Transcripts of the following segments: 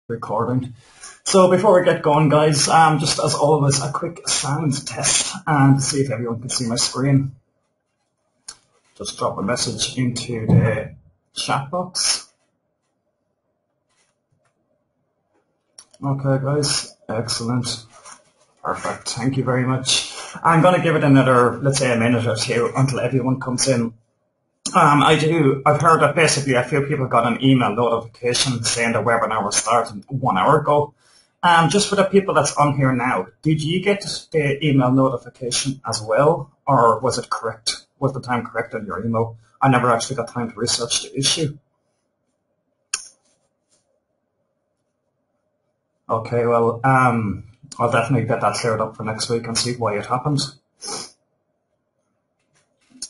recording. So before we get going, guys, just as always, a quick sound test and to see if everyone can see my screen. Just drop a message into the chat box. Okay, guys, excellent. Perfect, thank you very much. I'm going to give it another, let's say, a minute or two until everyone comes in. I've heard that basically a few people got an email notification saying the webinar was starting 1 hour ago. Just for the people that's on here now, did you get the email notification as well, or was it correct? Was the time correct on your email? I never actually got time to research the issue. Okay, well, I'll definitely get that cleared up for next week and see why it happened.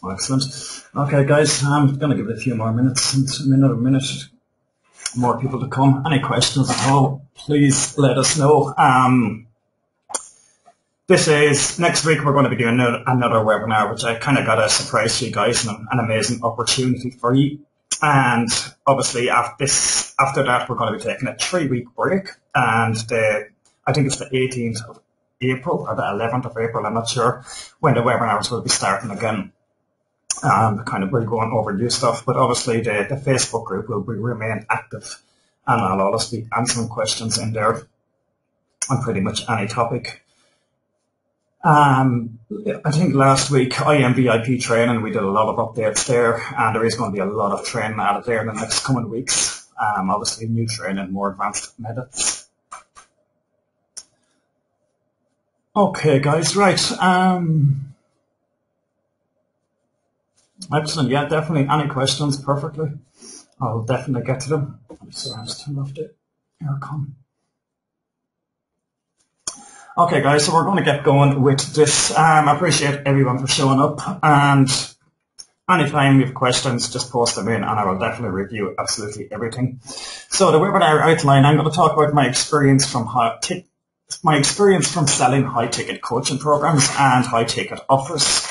Excellent. Okay, guys, I'm going to give it a few more minutes, another minute, more people to come. Any questions at all, please let us know. Next week we're going to be doing another webinar, which I kind of got a surprise to you guys and an amazing opportunity for you. And obviously after that we're going to be taking a 3-week break, and I think it's the 18th of April or the 11th of April, I'm not sure, when the webinars will be starting again. Kind of we're going over new stuff, but obviously the Facebook group will remain active, and I'll always be answering questions in there on pretty much any topic. I think last week I am VIP training, we did a lot of updates there, and there is going to be a lot of training added there in the next coming weeks. Obviously new training, more advanced methods. Okay, guys, right. Excellent, yeah, definitely. Any questions, perfectly. I'll definitely get to them. So I'll just turn off the aircon. Okay, guys, so we're going to get going with this. I appreciate everyone for showing up, and anytime you have questions, just post them in, and I will definitely review absolutely everything. So the webinar outline, I'm going to talk about my experience from selling high-ticket coaching programs and high-ticket offers.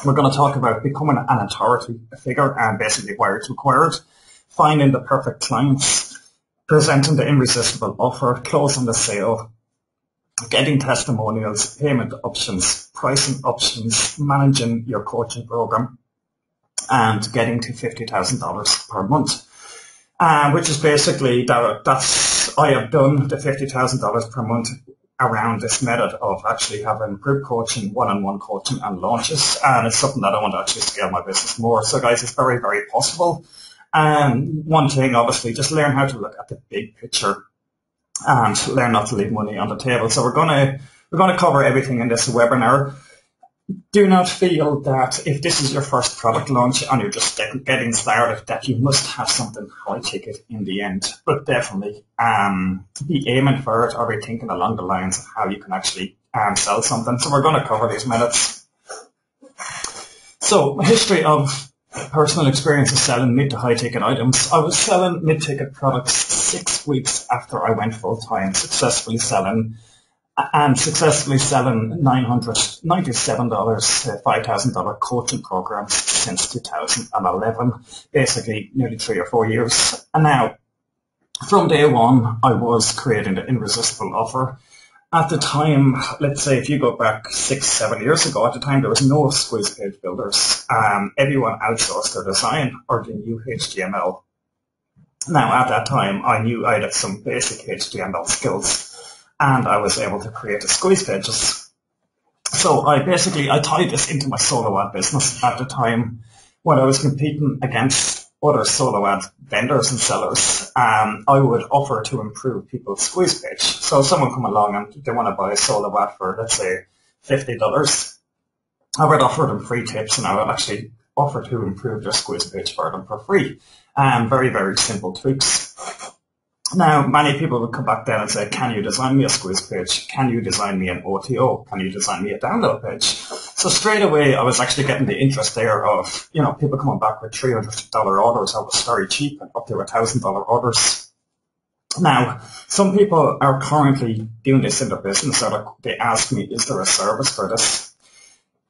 We're going to talk about becoming an authority figure and basically why it's required, finding the perfect clients, presenting the irresistible offer, closing the sale, getting testimonials, payment options, pricing options, managing your coaching program, and getting to $50,000 per month. Which is basically, I have done the $50,000 per month around this method of actually having group coaching, one-on-one coaching and launches, and it's something that I want to actually scale my business more. So guys, it's very, very possible. One thing, obviously, just learn how to look at the big picture and learn not to leave money on the table. So we're going to cover everything in this webinar. Do not feel that if this is your first product launch and you're just getting started, that you must have something high ticket in the end. But definitely be aiming for it, or be thinking along the lines of how you can actually sell something. So we're going to cover these methods. So history of personal experience of selling mid to high ticket items. I was selling mid-ticket products 6 weeks after I went full time, successfully selling $997 to $5,000 coaching programs since 2011, basically nearly 3 or 4 years. And now, from day one, I was creating the irresistible offer. At the time, let's say if you go back 6-7 years ago, at the time there was no squeeze page builders. Everyone outsourced their design or they knew HTML. Now, at that time, I knew I had some basic HTML skills, and I was able to create the squeeze pages. So I tied this into my solo ad business at the time when I was competing against other solo ad vendors and sellers. I would offer to improve people's squeeze page. So someone come along and they want to buy a solo ad for, let's say, $50. I would offer them free tips, and I would actually offer to improve their squeeze page for them for free. Very, very simple tweaks. Now, many people would come back then and say, can you design me a squeeze page? Can you design me an OTO? Can you design me a download page? So straight away, I was actually getting the interest there of, people coming back with $300 orders. I was very cheap, and up to $1,000 orders. Now, some people are currently doing this in their business, so they ask me, is there a service for this?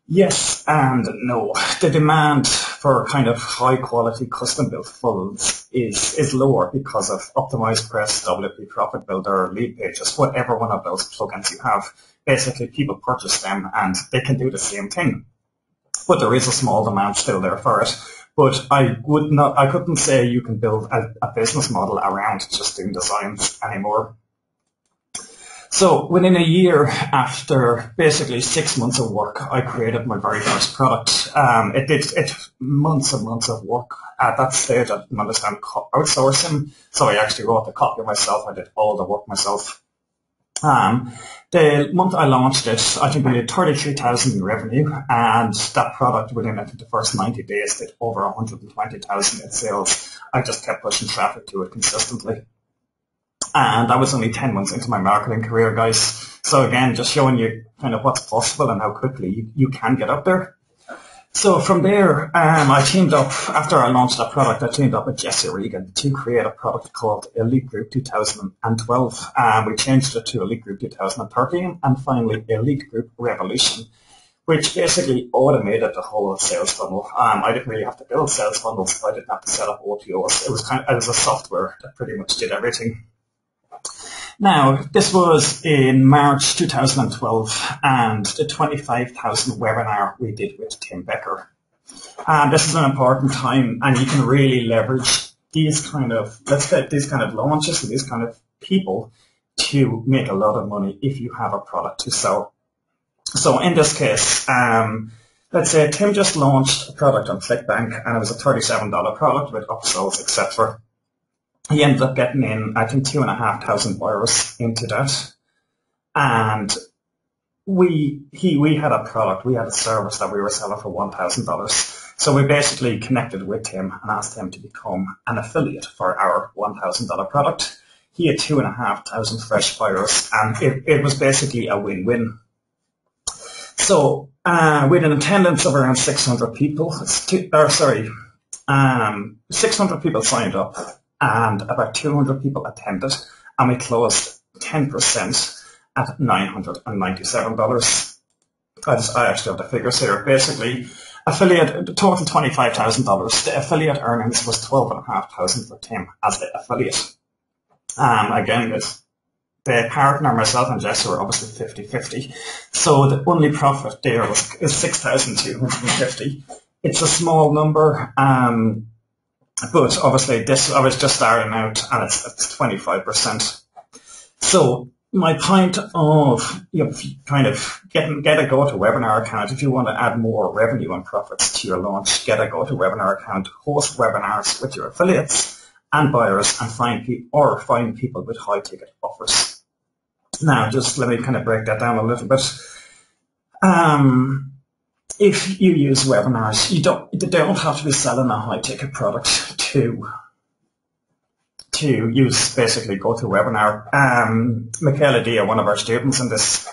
Yes and no. The demand for kind of high quality custom built funnels is lower because of Optimized Press, WP Profit Builder, Lead Pages, whatever one of those plugins you have. Basically, people purchase them and they can do the same thing. But there is a small demand still there for it. But I couldn't say you can build a business model around just doing designs anymore. So within a year, after basically 6 months of work, I created my very first product. It months and months of work. At that stage, I didn't understand outsourcing, so I actually wrote the copy myself. I did all the work myself. The month I launched it, I think we did 33,000 in revenue, and that product within I think the first 90 days did over 120,000 in sales. I just kept pushing traffic to it consistently. And I was only 10 months into my marketing career, guys. So again, just showing you kind of what's possible and how quickly you can get up there. So from there, I teamed up, after I launched that product, I teamed up with Jesse Regan to create a product called Elite Group 2012. We changed it to Elite Group 2013 and finally Elite Group Revolution, which basically automated the whole sales funnel. I didn't really have to build sales funnels, but I didn't have to set up OTOs. It was a software that pretty much did everything. Now, this was in March 2012, and the 25,000 webinar we did with Tim Becker. And this is an important time, and you can really leverage these kind of launches and these kind of people to make a lot of money if you have a product to sell. So in this case, let's say Tim just launched a product on ClickBank, and it was a $37 product with upsells, etc. He ended up getting in, I think, 2,500 buyers into that. And we had a product, we had a service that we were selling for $1,000. So we basically connected with him and asked him to become an affiliate for our $1,000 product. He had 2,500 fresh buyers, and it was basically a win-win. So with an attendance of around 600 people, 600 people signed up, and about 200 people attended, and we closed 10% at $997. I actually have the figures here. Basically, affiliate, the total $25,000. The affiliate earnings was $12,500 for Tim as the affiliate. Again, the partner, myself and Jess, were obviously 50-50. So the only profit there is $6,250. It's a small number. But obviously I was just starting out, and it's 25%. So my point of kind of get a go-to-webinar account, if you want to add more revenue and profits to your launch, get a go-to-webinar account, host webinars with your affiliates and buyers, and find people with high-ticket offers. Now, just let me kind of break that down a little bit. If you use webinars, you don't have to be selling a high-ticket product to use basically GoToWebinar. Michaela Dia, one of our students in this,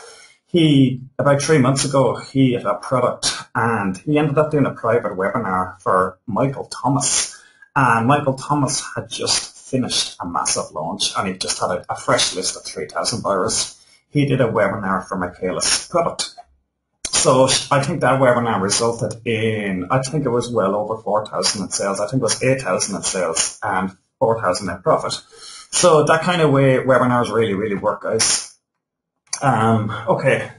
about 3 months ago, he had a product and he ended up doing a private webinar for Michael Thomas. And Michael Thomas had just finished a massive launch, and he just had a fresh list of 3,000 buyers. He did a webinar for Michaela's product. So I think that webinar resulted in, I think it was well over 4,000 in sales. I think it was 8,000 in sales and 4,000 in profit. So that kind of way webinars really, really work, guys. Okay,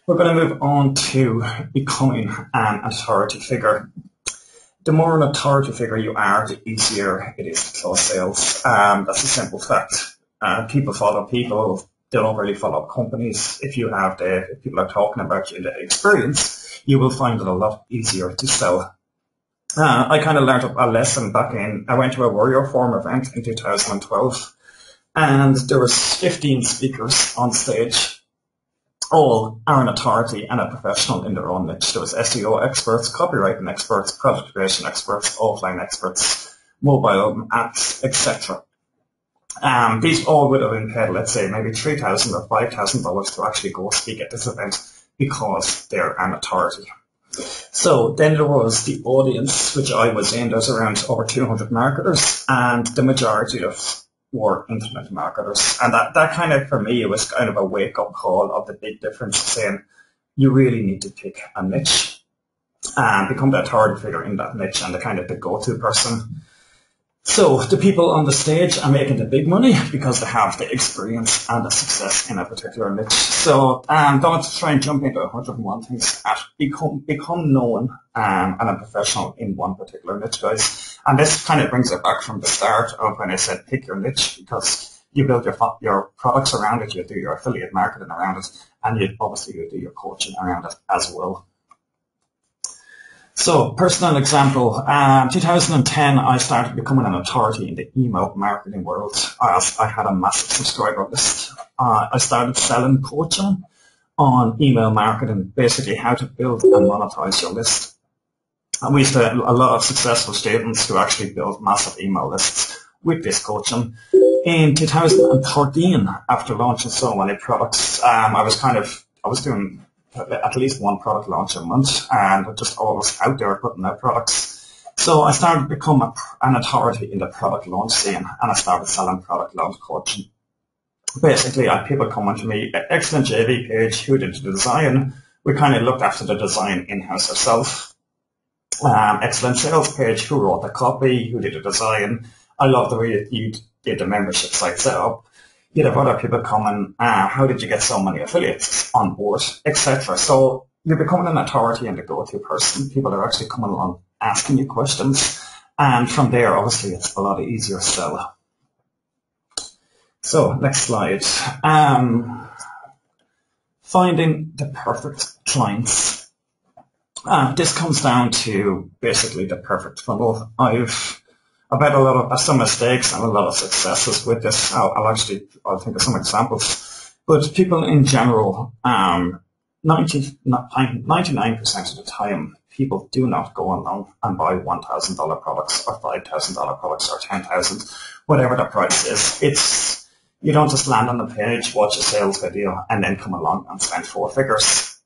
we're going to move on to becoming an authority figure. The more an authority figure you are, the easier it is to close sales. That's a simple fact. People follow people. They don't really follow companies. If people are talking about you in the experience, you will find it a lot easier to sell. I kind of learned a lesson I went to a Warrior Forum event in 2012, and there was 15 speakers on stage. All are an authority and a professional in their own niche. There was SEO experts, copywriting experts, product creation experts, offline experts, mobile apps, etc. These all would have been paid, let's say, maybe $3,000 or $5,000 to actually go speak at this event because they're an authority. So then there was the audience, which I was in. There's around over 200 marketers, and the majority of were internet marketers. And that kind of, for me, it was kind of a wake-up call of the big difference, saying you really need to pick a niche. and become the authority figure in that niche and the kind of the go-to person. So the people on the stage are making the big money because they have the experience and the success in a particular niche. So don't try and jump into 101 things. Become known and a professional in one particular niche, guys. And this kind of brings it back from the start of when I said pick your niche, because you build your products around it, you do your affiliate marketing around it, and you do your coaching around it as well. So, personal example, 2010 I started becoming an authority in the email marketing world. I had a massive subscriber list. I started selling coaching on email marketing, basically how to build and monetize your list. And we used to have a lot of successful students who actually built massive email lists with this coaching. In 2013, after launching so many products, I was doing at least one product launch a month, and just always out there putting out products. So I started to become an authority in the product launch scene, and I started selling product launch coaching. Basically, I had people coming to me, excellent JV page, who did the design? We kind of looked after the design in-house ourselves. Excellent sales page, who wrote the copy, who did the design? I love the way you did the membership site setup. You'd have other people coming, how did you get so many affiliates on board, etc. So you're becoming an authority and the go-to person. People are actually coming along asking you questions. And from there, obviously, it's a lot easier to sell. So next slide. Finding the perfect clients. This comes down to basically the perfect funnel. I've had some mistakes and a lot of successes with this. I'll think of some examples. But people in general, 99% of the time, people do not go along and buy $1,000 products or $5,000 products or $10,000, whatever the price is. You don't just land on the page, watch a sales video, and then come along and spend four figures.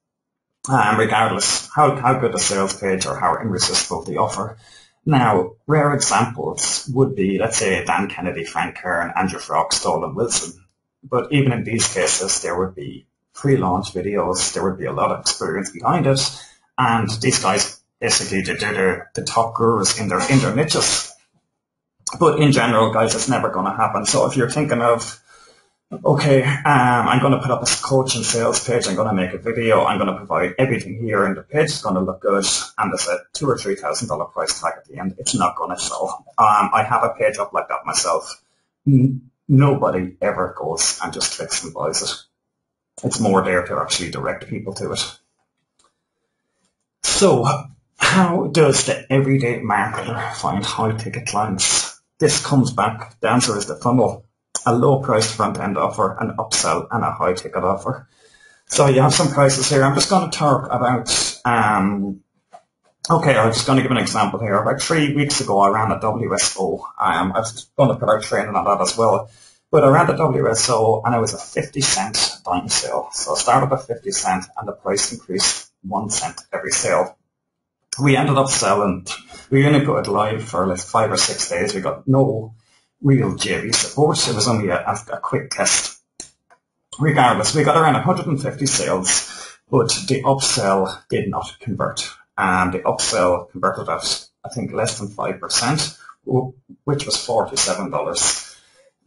Regardless how good the sales page or how irresistible the offer. Now, rare examples would be, let's say, Dan Kennedy, Frank Kern, Andrew Frock, Stolen Wilson. But even in these cases, there would be pre-launch videos, there would be a lot of experience behind it, and these guys basically they're the top gurus in their niches. But in general, guys, it's never going to happen. So if you're thinking of, okay, I'm going to put up a coaching sales page, I'm going to make a video, I'm going to provide everything here, and the page is going to look good, and there's a $2,000 or $3,000 price tag at the end, it's not going to sell. I have a page up like that myself. Nobody ever goes and just clicks and buys it. It's more there to actually direct people to it. So, how does the everyday marketer find high-ticket clients? This comes back, the answer is the funnel. A low-priced front-end offer, an upsell, and a high-ticket offer. So you have some prices here. I'm just going to talk about, I'm just going to give an example here. About 3 weeks ago, I ran a WSO. I was going to put out training on that as well. But I ran the WSO, and it was a 50-cent dime sale. So I started at 50 cents, and the price increased 1 cent every sale. We ended up selling, we only put it live for like 5 or 6 days. We got no real JV support. It was only a quick test. Regardless, we got around 150 sales, but the upsell did not convert. And the upsell converted at, I think, less than 5%, which was $47.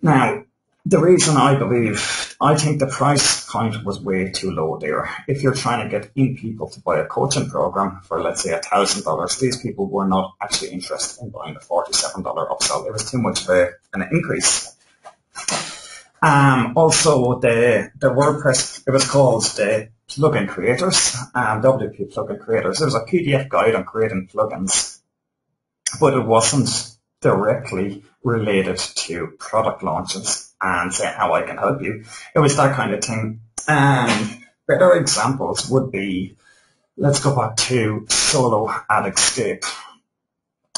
Now, the reason I think the price point was way too low there. If you're trying to get in people to buy a coaching program for, let's say, $1,000, these people were not actually interested in buying the $47 upsell. It was too much of an increase. Also, the WordPress, it was called the Plugin Creators, WP Plugin Creators. There was a PDF guide on creating plugins, but it wasn't directly related to product launches and say how I can help you. It was that kind of thing. Better examples would be, let's go back to Solo Ad Escape,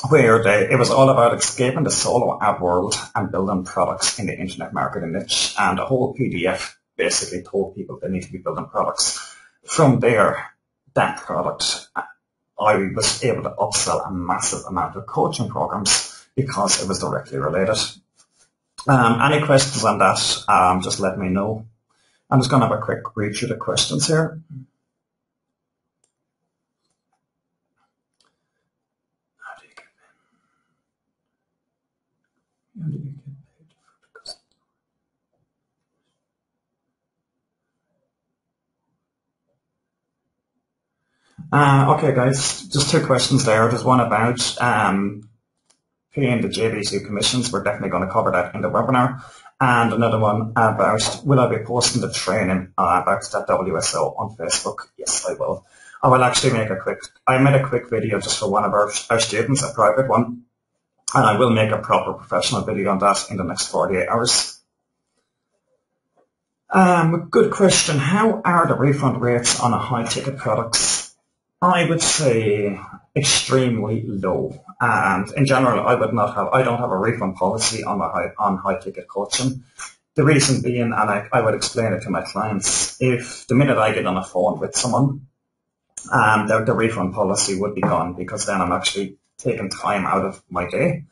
where it was all about escaping the solo ad world and building products in the internet marketing niche. And the whole PDF basically told people they need to be building products. From there, that product, I was able to upsell a massive amount of coaching programs because it was directly related. Any questions on that, just let me know. I'm just going to have a quick read through the questions here. Okay, guys, just two questions there. There's one about paying the JB2 commissions. We're definitely going to cover that in the webinar. And another one about, will I be posting the training about that WSO on Facebook? Yes, I will. I will actually I made a quick video just for one of our students, a private one. And I will make a proper professional video on that in the next 48 hours. Good question. How are the refund rates on a high ticket products? I would say extremely low. And in general, I don't have a refund policy on high ticket coaching. The reason being, and I would explain it to my clients, if the minute I get on a phone with someone, the refund policy would be gone, because then I'm actually taking time out of my day.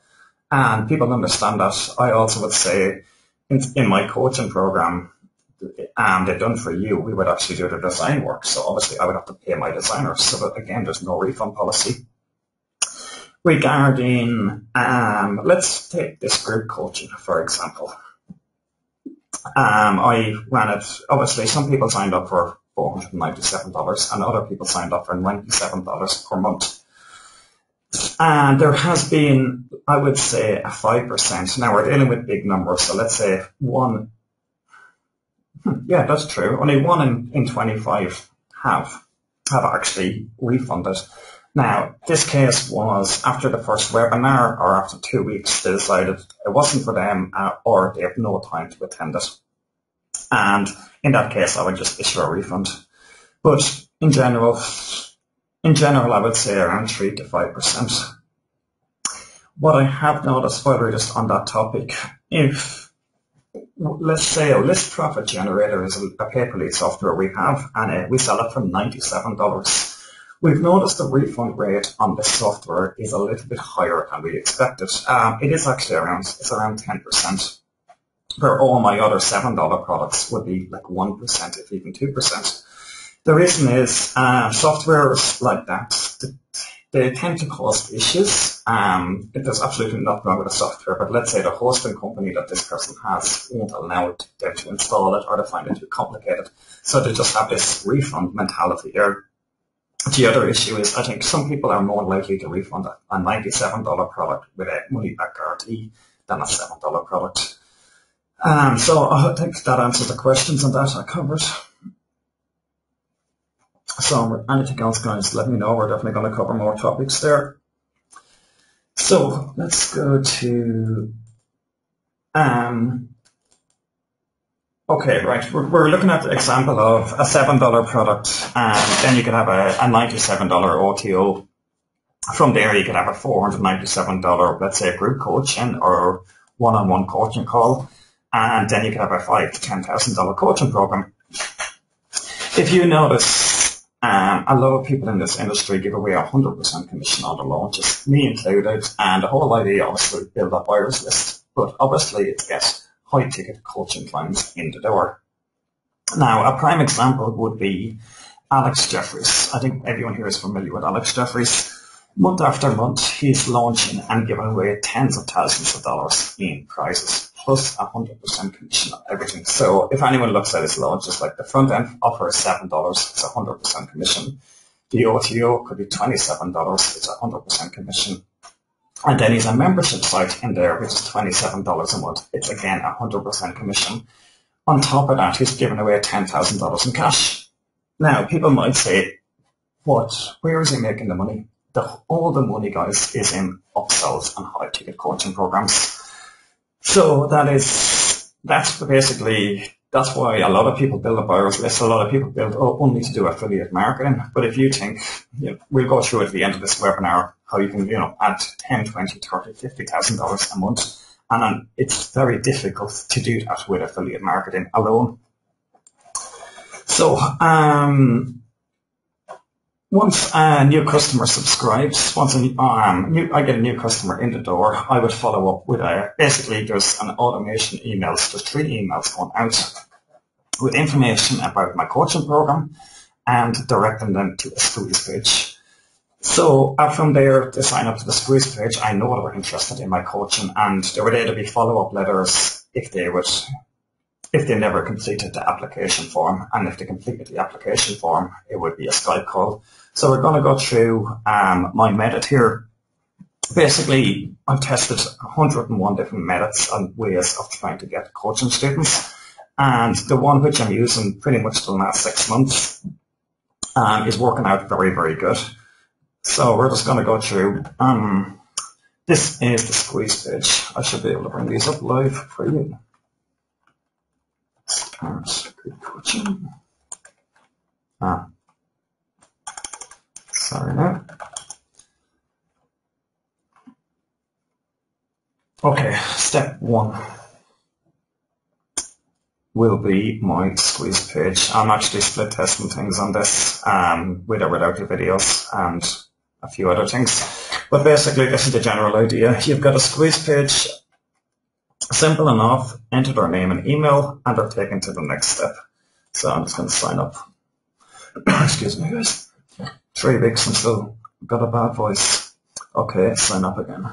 And people understand that. I also would say in my coaching program, they're done for you, we would actually do the design work. So obviously I would have to pay my designers. So again, there's no refund policy. Regarding, let's take this group coaching, for example. I ran it, obviously some people signed up for $497 and other people signed up for $97 per month. And there has been, I would say, a 5%. Now we're dealing with big numbers, so let's say yeah, that's true. Only 1 in 25 have actually refunded. Now, this case was after the first webinar or after 2 weeks, they decided it wasn't for them or they have no time to attend it. And in that case, I would just issue a refund. But in general, I would say around 3 to 5%. What I have noticed, while we're just on that topic, let's say a list profit generator is a pay-per-lead software we have, and we sell it for $97. We've noticed the refund rate on this software is a little bit higher than we expected. It is actually around 10%. Where all my other $7 products would be like 1%, if even 2%. The reason is softwares like that, they tend to cause issues. There's absolutely nothing wrong with the software, but let's say the hosting company that this person has won't allow them to install it, or they find it too complicated. So they just have this refund mentality there. The other issue is I think some people are more likely to refund a $97 product with a money back guarantee than a $7 product. So I think that answers the questions on that I covered. So anything else, guys, let me know. We're definitely going to cover more topics there. So let's go to, okay, right. We're looking at the example of a $7 product, and then you could have a $97 OTO. From there, you could have a $497, let's say, group coaching or one-on-one coaching call, and then you could have a $5,000 to $10,000 coaching program. If you notice, a lot of people in this industry give away 100% commission on the launches, me included, and the whole idea obviously build a buyer's list, but obviously it's get high ticket coaching clients in the door. Now, a prime example would be Alex Jeffries. I think everyone here is familiar with Alex Jeffries. Month after month, he's launching and giving away tens of thousands of dollars in prizes, plus 100% commission on everything. So if anyone looks at his launches, like the front end offer is $7, it's 100% commission. The OTO could be $27, it's 100% commission. And then he's a membership site in there, which is $27 a month. It's again 100% commission. On top of that, he's giving away $10,000 in cash. Now, people might say, where is he making the money? All the money, guys, is in upsells and high ticket coaching programs. So that's why a lot of people build a buyer's list. A lot of people build only to do affiliate marketing. But if you think, we'll go through at the end of this webinar how you can, add $10, $20, $30, $50,000 a month. And it's very difficult to do that with affiliate marketing alone. So, once a new customer subscribes, I get a new customer in the door, I would follow up with basically there's an automation emails, there's 3 emails going out with information about my coaching program and directing them to a squeeze page. So from there, they sign up to the squeeze page. I know they were interested in my coaching, and there were there to be follow-up letters if they never completed the application form, and if they completed the application form, it would be a Skype call. So we're going to go through my method here. Basically, I've tested 101 different methods and ways of trying to get coaching students, and the one which I'm using pretty much the last 6 months is working out very, very good. So we're just going to go through. This is the squeeze page. I should be able to bring these up live for you. Start group coaching. Sorry now. Okay, step 1 will be my squeeze page. I'm actually split testing things on this with or without the videos and a few other things. But basically, this is the general idea. You've got a squeeze page, simple enough, enter their name and email, and they're taken to the next step. So I'm just going to sign up. Excuse me, guys. 3 weeks and still got a bad voice. Okay, sign up again.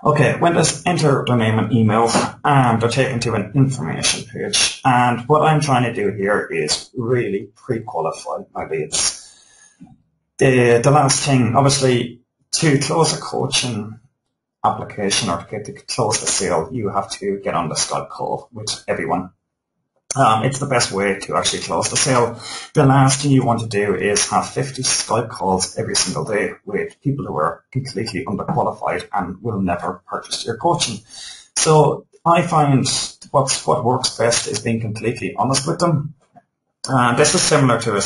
Okay, when they enter their name and email, they're taken to an information page. And what I'm trying to do here is really pre-qualify my leads. The last thing, obviously, to close a coaching application or to close the sale, you have to get on the Skype call with everyone. It's the best way to actually close the sale. The last thing you want to do is have 50 Skype calls every single day with people who are completely underqualified and will never purchase your coaching. So I find what works best is being completely honest with them. This is similar to a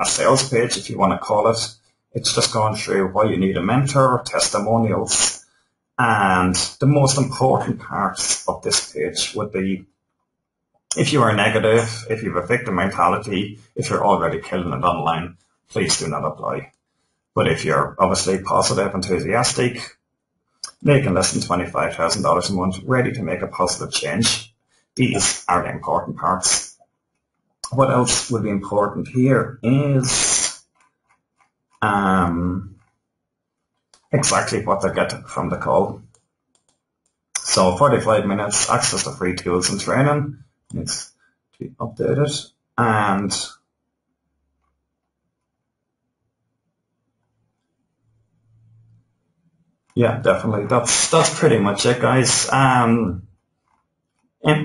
sales page, if you want to call it. It's just going through why you need a mentor, testimonials, and the most important parts of this page would be if you are negative, if you have a victim mentality, if you're already killing it online, please do not apply. But if you're obviously positive, enthusiastic, making less than $25,000 a month, ready to make a positive change, these are the important parts. What else would be important here is exactly what they get from the call. So 45 minutes, access to free tools and training. Needs to be updated, and yeah, definitely. That's pretty much it, guys. And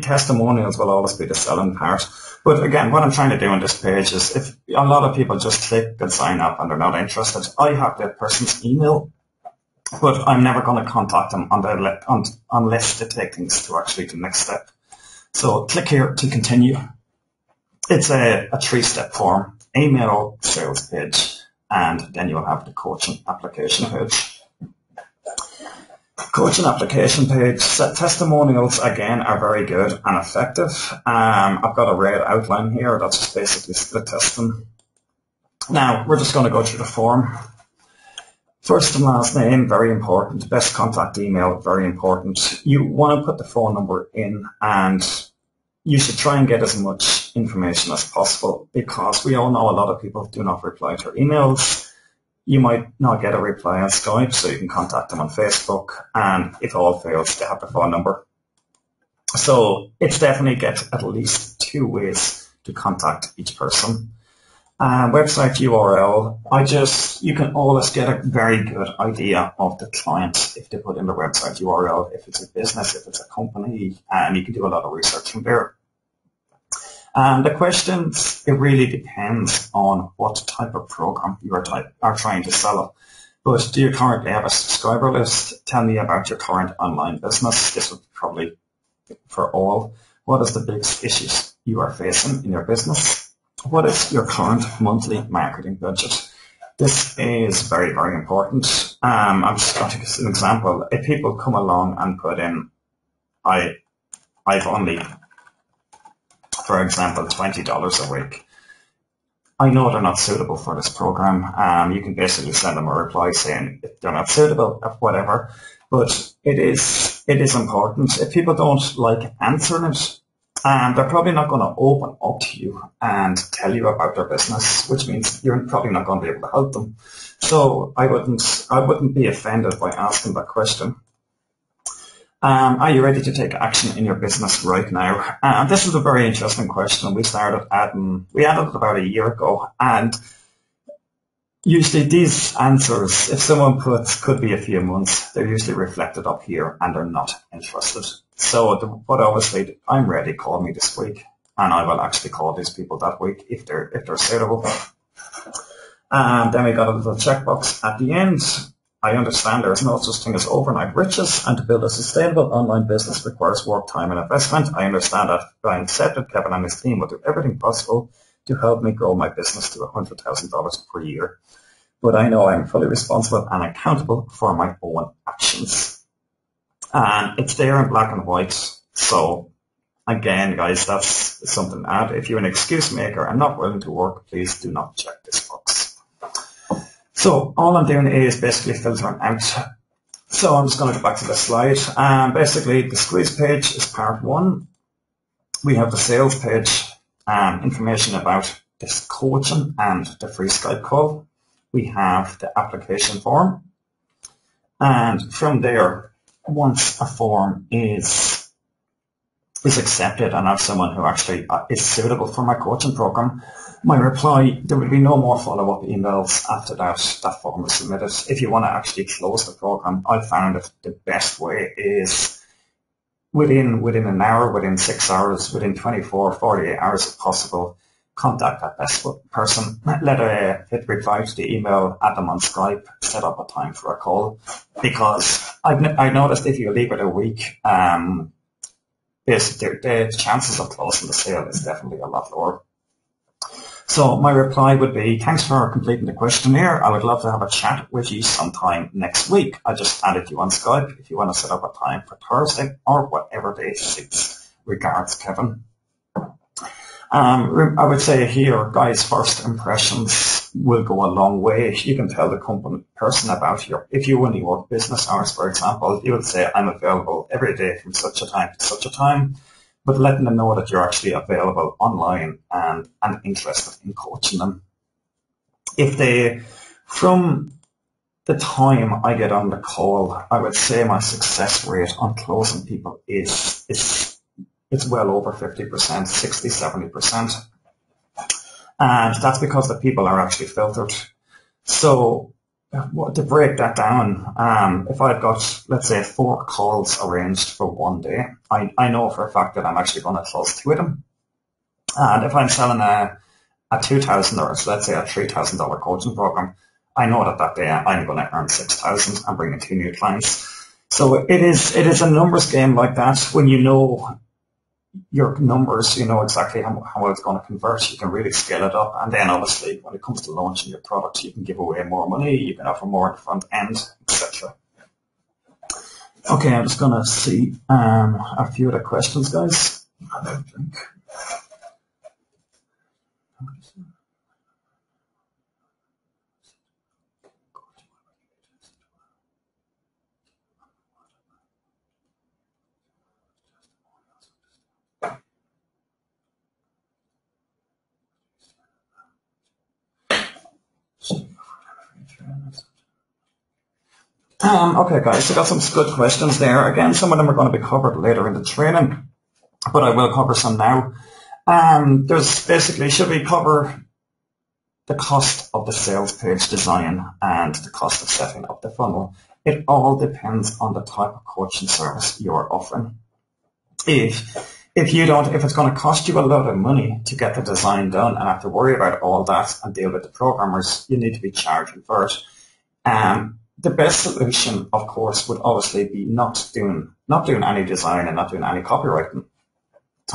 testimonials will always be the selling part. But again, what I'm trying to do on this page is if a lot of people just click and sign up and they're not interested, I have that person's email, but I'm never going to contact them unless they take things to actually the next step. So click here to continue. It's a 3-step form, email, sales page, and then you'll have the coaching application page. Coaching application page, testimonials again are very good and effective. I've got a red outline here, that's just basically split testing. Now we're just going to go through the form. First and last name, very important. Best contact email, very important. You want to put the phone number in, and you should try and get as much information as possible, because we all know a lot of people do not reply to our emails. You might not get a reply on Skype, so you can contact them on Facebook, and if all fails, they have the phone number. So it's definitely get at least 2 ways to contact each person. Website URL, you can always get a very good idea of the client if they put in the website URL, if it's a business, if it's a company, and you can do a lot of research from there. The questions, it really depends on what type of program you are trying to sell. But do you currently have a subscriber list? Tell me about your current online business. This would be probably for all. What is the biggest issues you are facing in your business? What is your current monthly marketing budget? This is very, very important. I'm just going to give an example. If people come along and put in, I've only, for example, $20 a week. I know they're not suitable for this program. You can basically send them a reply saying if they're not suitable or whatever. But it is important. If people don't like answering it, and they're probably not going to open up to you and tell you about their business, which means you're probably not going to be able to help them. So I wouldn't be offended by asking that question. Are you ready to take action in your business right now? This is a very interesting question. We added it about a year ago, and usually these answers, if someone puts could be a few months, they're usually reflected up here and they're not interested. So what I always say, I'm ready, call me this week, and I will actually call these people that week if they're suitable. And then we got a little checkbox at the end. I understand there is no such thing as overnight riches, and to build a sustainable online business requires work, time and investment. I understand that. I accept that Kevin and his team will do everything possible to help me grow my business to $100,000 per year. But I know I'm fully responsible and accountable for my own actions. And it's there in black and white. So again, guys, that's something to add. If you're an excuse maker and not willing to work, please do not check this box. So all I'm doing is basically filtering out. So I'm just going to go back to the slide. Basically, the squeeze page is part one. We have the sales page, information about this coaching and the free Skype call. We have the application form. And from there, once a form is accepted and I have someone who actually is suitable for my coaching program, my reply, there will be no more follow-up emails after that form is submitted. If you want to actually close the program, I found that the best way is within an hour, within 6 hours, within 24, 48 hours if possible, contact that best person, hit reply to the email, add them on Skype, set up a time for a call. Because I noticed if you leave it a week, the chances of closing the sale is definitely a lot lower. So my reply would be, thanks for completing the questionnaire. I would love to have a chat with you sometime next week. I just added you on Skype if you want to set up a time for Thursday or whatever day suits. Regards, Kevin. I would say here, guys, first impressions will go a long way. You can tell the person about if you only work business hours, for example, you would say, I'm available every day from such a time to such a time. But letting them know that you're actually available online and interested in coaching them. From the time I get on the call, I would say my success rate on closing people it's well over 50%, 60, 70%. And that's because the people are actually filtered. So to break that down, if I've got, let's say, 4 calls arranged for one day, I know for a fact that I'm actually going to close 2 of them. And if I'm selling a $2,000 or let's say a $3,000 coaching program, I know that day I'm going to earn $6,000 and bring in 2 new clients. So it is a numbers game like that. When you know your numbers, you know exactly how it's going to convert. You can really scale it up. And then obviously when it comes to launching your product, you can give away more money, you can offer more at the front end, etc. Okay, I'm just going to see a few of the questions, guys. Have a drink. Okay, guys, so got some good questions there. Again, some of them are going to be covered later in the training, but I will cover some now. There's basically, should we cover the cost of the sales page design and the cost of setting up the funnel? It all depends on the type of coaching service you're offering. If it's going to cost you a lot of money to get the design done and have to worry about all that and deal with the programmers, you need to be charging for it. The best solution, of course, would obviously be not doing any design and not doing any copywriting.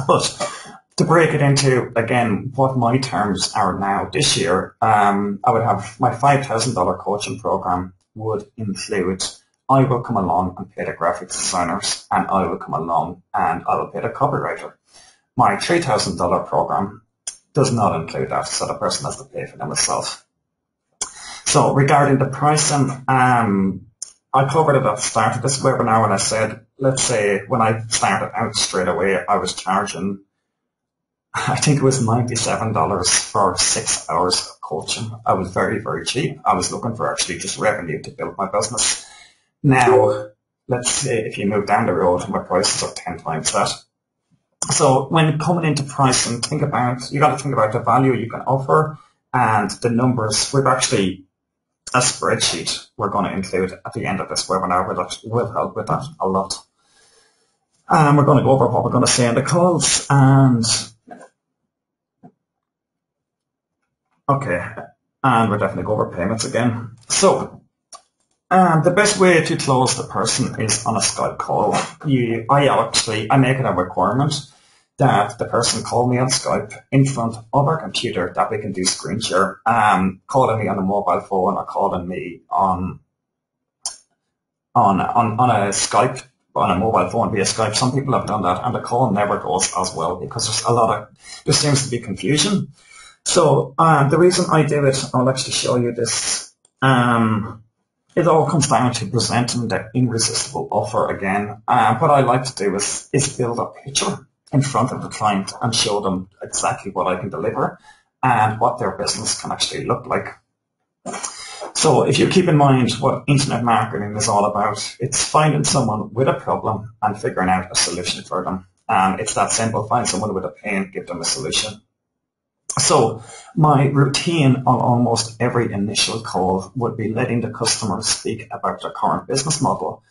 But to break it into, again, what my terms are now this year, I would have my $5,000 coaching program would include, I will come along and pay the graphics designers, and I will come along and I will pay the copywriter. My $3,000 program does not include that, so the person has to pay for them themselves. So regarding the pricing, I covered it at the start of this webinar when I said, let's say when I started out straight away, I was charging I think it was $97 for 6 hours of coaching. I was very, very cheap. I was looking for actually just revenue to build my business. Now, let's say if you move down the road, my prices are 10 times that. So when coming into pricing, you got to think about the value you can offer and the numbers. We've actually a spreadsheet we're going to include at the end of this webinar that will help with that a lot. We're going to go over what we're going to say in the calls and we're definitely go over payments again. So the best way to close the person is on a Skype call. I make it a requirement that the person call me on Skype in front of our computer that we can do screen share. Calling me on a mobile phone or calling me on a Skype, on a mobile phone via Skype. Some people have done that and the call never goes as well because there seems to be confusion. So the reason I do it, I'll actually show you this. It all comes down to presenting the irresistible offer again. What I like to do is build a picture in front of the client and show them exactly what I can deliver and what their business can actually look like. So if you keep in mind what internet marketing is all about, it's finding someone with a problem and figuring out a solution for them. It's that simple. Find someone with a pain, give them a solution. So my routine on almost every initial call would be letting the customer speak about their current business model,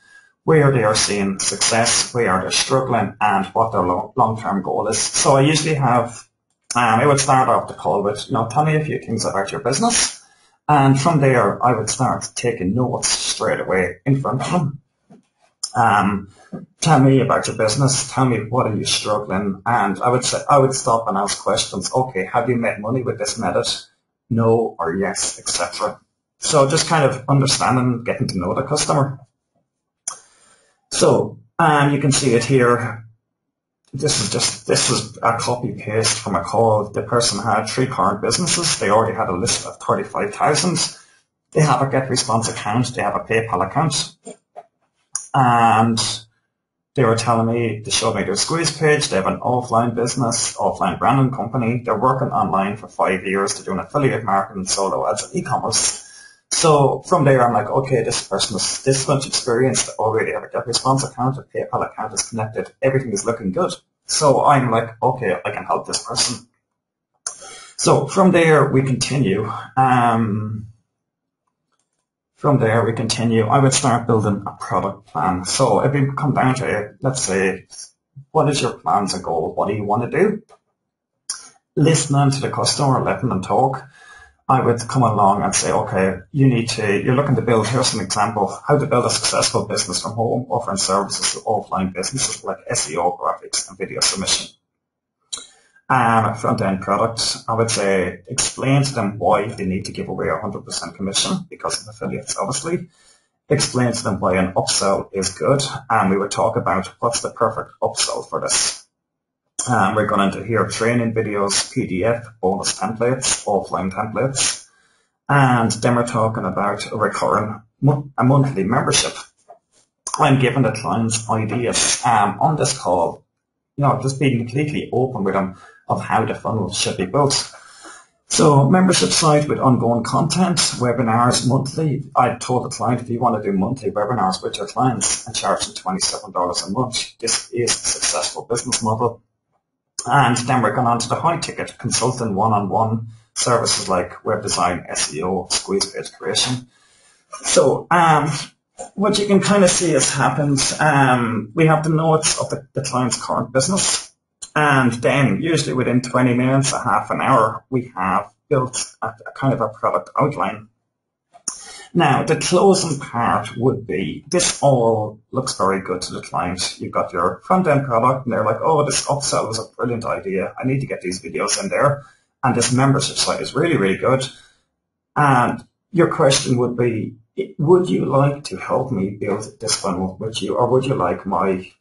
where they are seeing success, where they're struggling, and what their long-term goal is. So I usually have, I would start off the call with, tell me a few things about your business. And from there, I would start taking notes straight away in front of them. Tell me about your business. Tell me what are you struggling. And I would stop and ask questions. Okay, have you made money with this method? No or yes, etc. So just kind of understanding, getting to know the customer. So you can see it here. This is a copy paste from a call. The person had 3 current businesses. They already had a list of 35,000. They have a GetResponse account. They have a PayPal account. And they were telling me, they showed me their squeeze page. They have an offline business, offline branding company. They're working online for 5 years. They're doing affiliate marketing, solo ads, and e-commerce. So from there, I'm like, okay, this person has this much experience. They already have a GetResponse account, a PayPal account is connected. Everything is looking good. So I'm like, okay, I can help this person. So from there, we continue. I would start building a product plan. So if we come down to it, let's say, what is your plans and goal? What do you want to do? Listening to the customer, letting them talk. I would come along and say, okay, you're looking to build, here's an example, how to build a successful business from home, offering services to offline businesses like SEO, graphics, and video submission. Front-end products, I would say, explain to them why they need to give away 100% commission because of affiliates, obviously. Explain to them why an upsell is good, and we would talk about what's the perfect upsell for this. We're going into here training videos, PDF, bonus templates, offline templates, and then we're talking about a monthly membership. I'm giving the clients ideas on this call, just being completely open with them of how the funnel should be built. So membership site with ongoing content, webinars monthly. I told the client if you want to do monthly webinars with your clients and charge them $27 a month, this is a successful business model. And then we're going on to the high ticket, consulting one-on-one services like web design, SEO, squeeze page creation. So what you can kind of see has happened. We have the notes of the client's current business. And then usually within 20 minutes, a half an hour, we have built a kind of a product outline. Now, the closing part would be, this all looks very good to the client. You've got your front-end product, and they're like, oh, this upsell was a brilliant idea. I need to get these videos in there. And this membership site is really, really good. And your question would be, would you like to help me build this funnel with you, or would you like my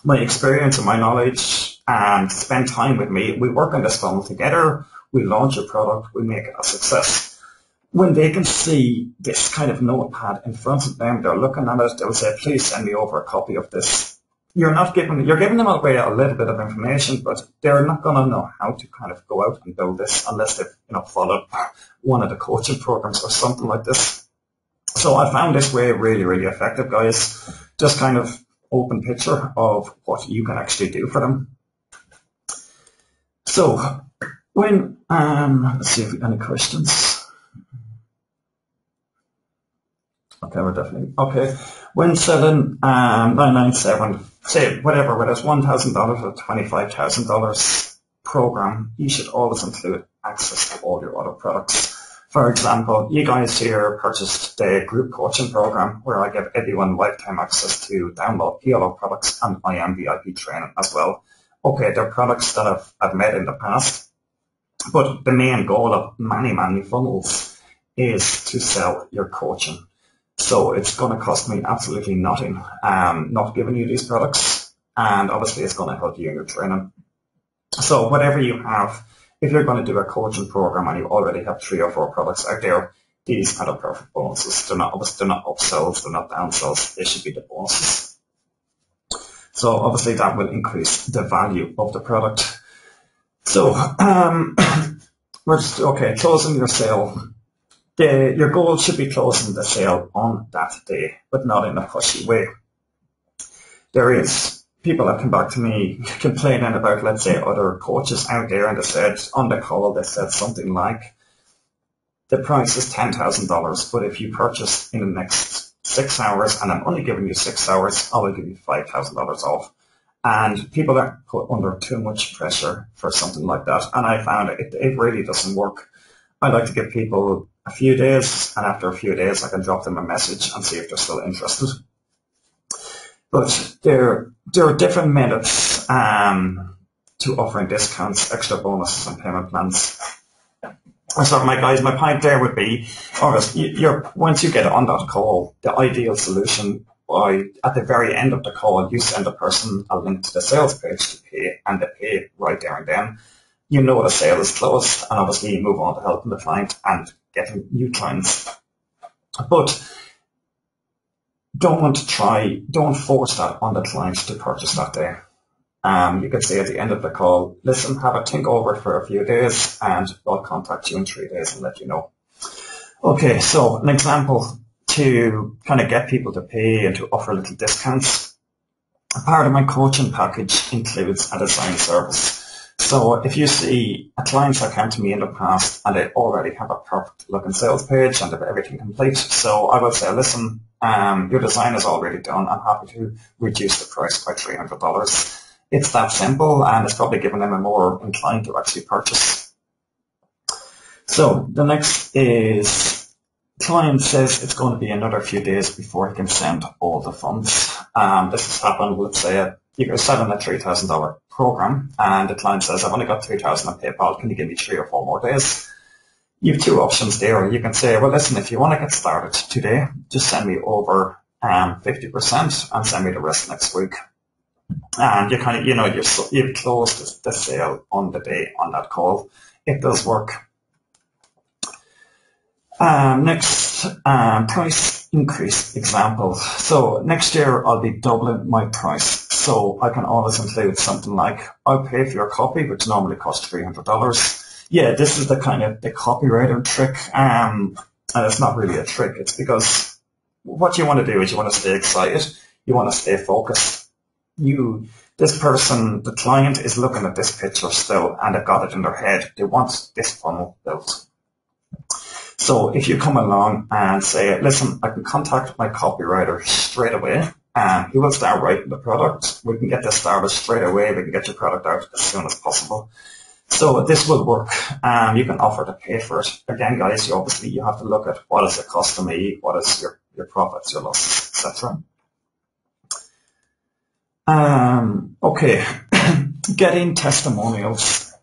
experience and my knowledge and spend time with me? We work on this funnel together. We launch a product. We make it a success. When they can see this kind of notepad in front of them, they're looking at it, they'll say, please send me over a copy of this. you're giving them away a little bit of information, but they're not going to know how to kind of go out and build this unless they've, followed one of the coaching programs or something like this. So I found this way really, really effective, guys. Just kind of open picture of what you can actually do for them. So when, let's see if we have any questions. Okay, we're definitely, okay. When selling 997, say whatever, whether it's $1,000 or $25,000 program, you should always include access to all your other products. For example, you guys here purchased the group coaching program where I give everyone lifetime access to download PLO products and I am VIP training as well. Okay, they're products that I've met in the past, but the main goal of many, many funnels is to sell your coaching. So it's going to cost me absolutely nothing not giving you these products, and obviously it's going to help you in your training. So whatever you have, if you're going to do a coaching program and you already have 3 or 4 products out there, these are the perfect bonuses. They're not upsells, they're not downsells, they should be the bonuses. So obviously that will increase the value of the product. So we're just, okay, closing your sale. Your goal should be closing the sale on that day, but not in a pushy way. There is people that come back to me complaining about, let's say, other coaches out there, and they said on the call, they said something like, the price is $10,000, but if you purchase in the next 6 hours, and I'm only giving you 6 hours, I will give you $5,000 off. And people are put under too much pressure for something like that, and I found it really doesn't work. I like to give people a few days, and after a few days I can drop them a message and see if they're still interested. But there are different methods to offering discounts, extra bonuses and payment plans. So my point there would be, once you get on that call, the ideal solution, at the very end of the call, you send a person a link to the sales page to pay, and they pay right there and then. You know the sale is closed, and obviously you move on to helping the client and getting new clients. But don't force that on the client to purchase that day. You could say at the end of the call, listen, have a think over it for a few days, and I'll contact you in 3 days and let you know. Okay, so an example to kind of get people to pay and to offer little discounts. A part of my coaching package includes a design service. So if you see a client that came to me in the past and they already have a perfect looking sales page and they have everything complete, so I will say, listen, your design is already done. I'm happy to reduce the price by $300. It's that simple, and it's probably giving them a more inclined to actually purchase. So the next is, client says it's going to be another few days before he can send all the funds. This has happened, let's say, you're selling a $3,000 program, and the client says, I've only got $3,000 on PayPal, can you give me 3 or 4 more days? You have 2 options there. You can say, well, listen, if you want to get started today, just send me over 50% and send me the rest next week. And you kind of, you've closed the sale on the day on that call. It does work. Next, price increase example. So next year I'll be doubling my price. So I can always include something like, I'll pay for your copy, which normally costs $300. Yeah, this is the kind of the copywriter trick. And it's not really a trick. It's because what you want to do is you want to stay excited. You want to stay focused. This person, the client, is looking at this picture still, and they've got it in their head. They want this funnel built. So if you come along and say, listen, I can contact my copywriter straight away, and he will start writing the product. We can get this started straight away. We can get your product out as soon as possible. So this will work. You can offer to pay for it. Again, guys, you have to look at what is it cost to me, what is your profits, your losses, etc. Okay, getting testimonials.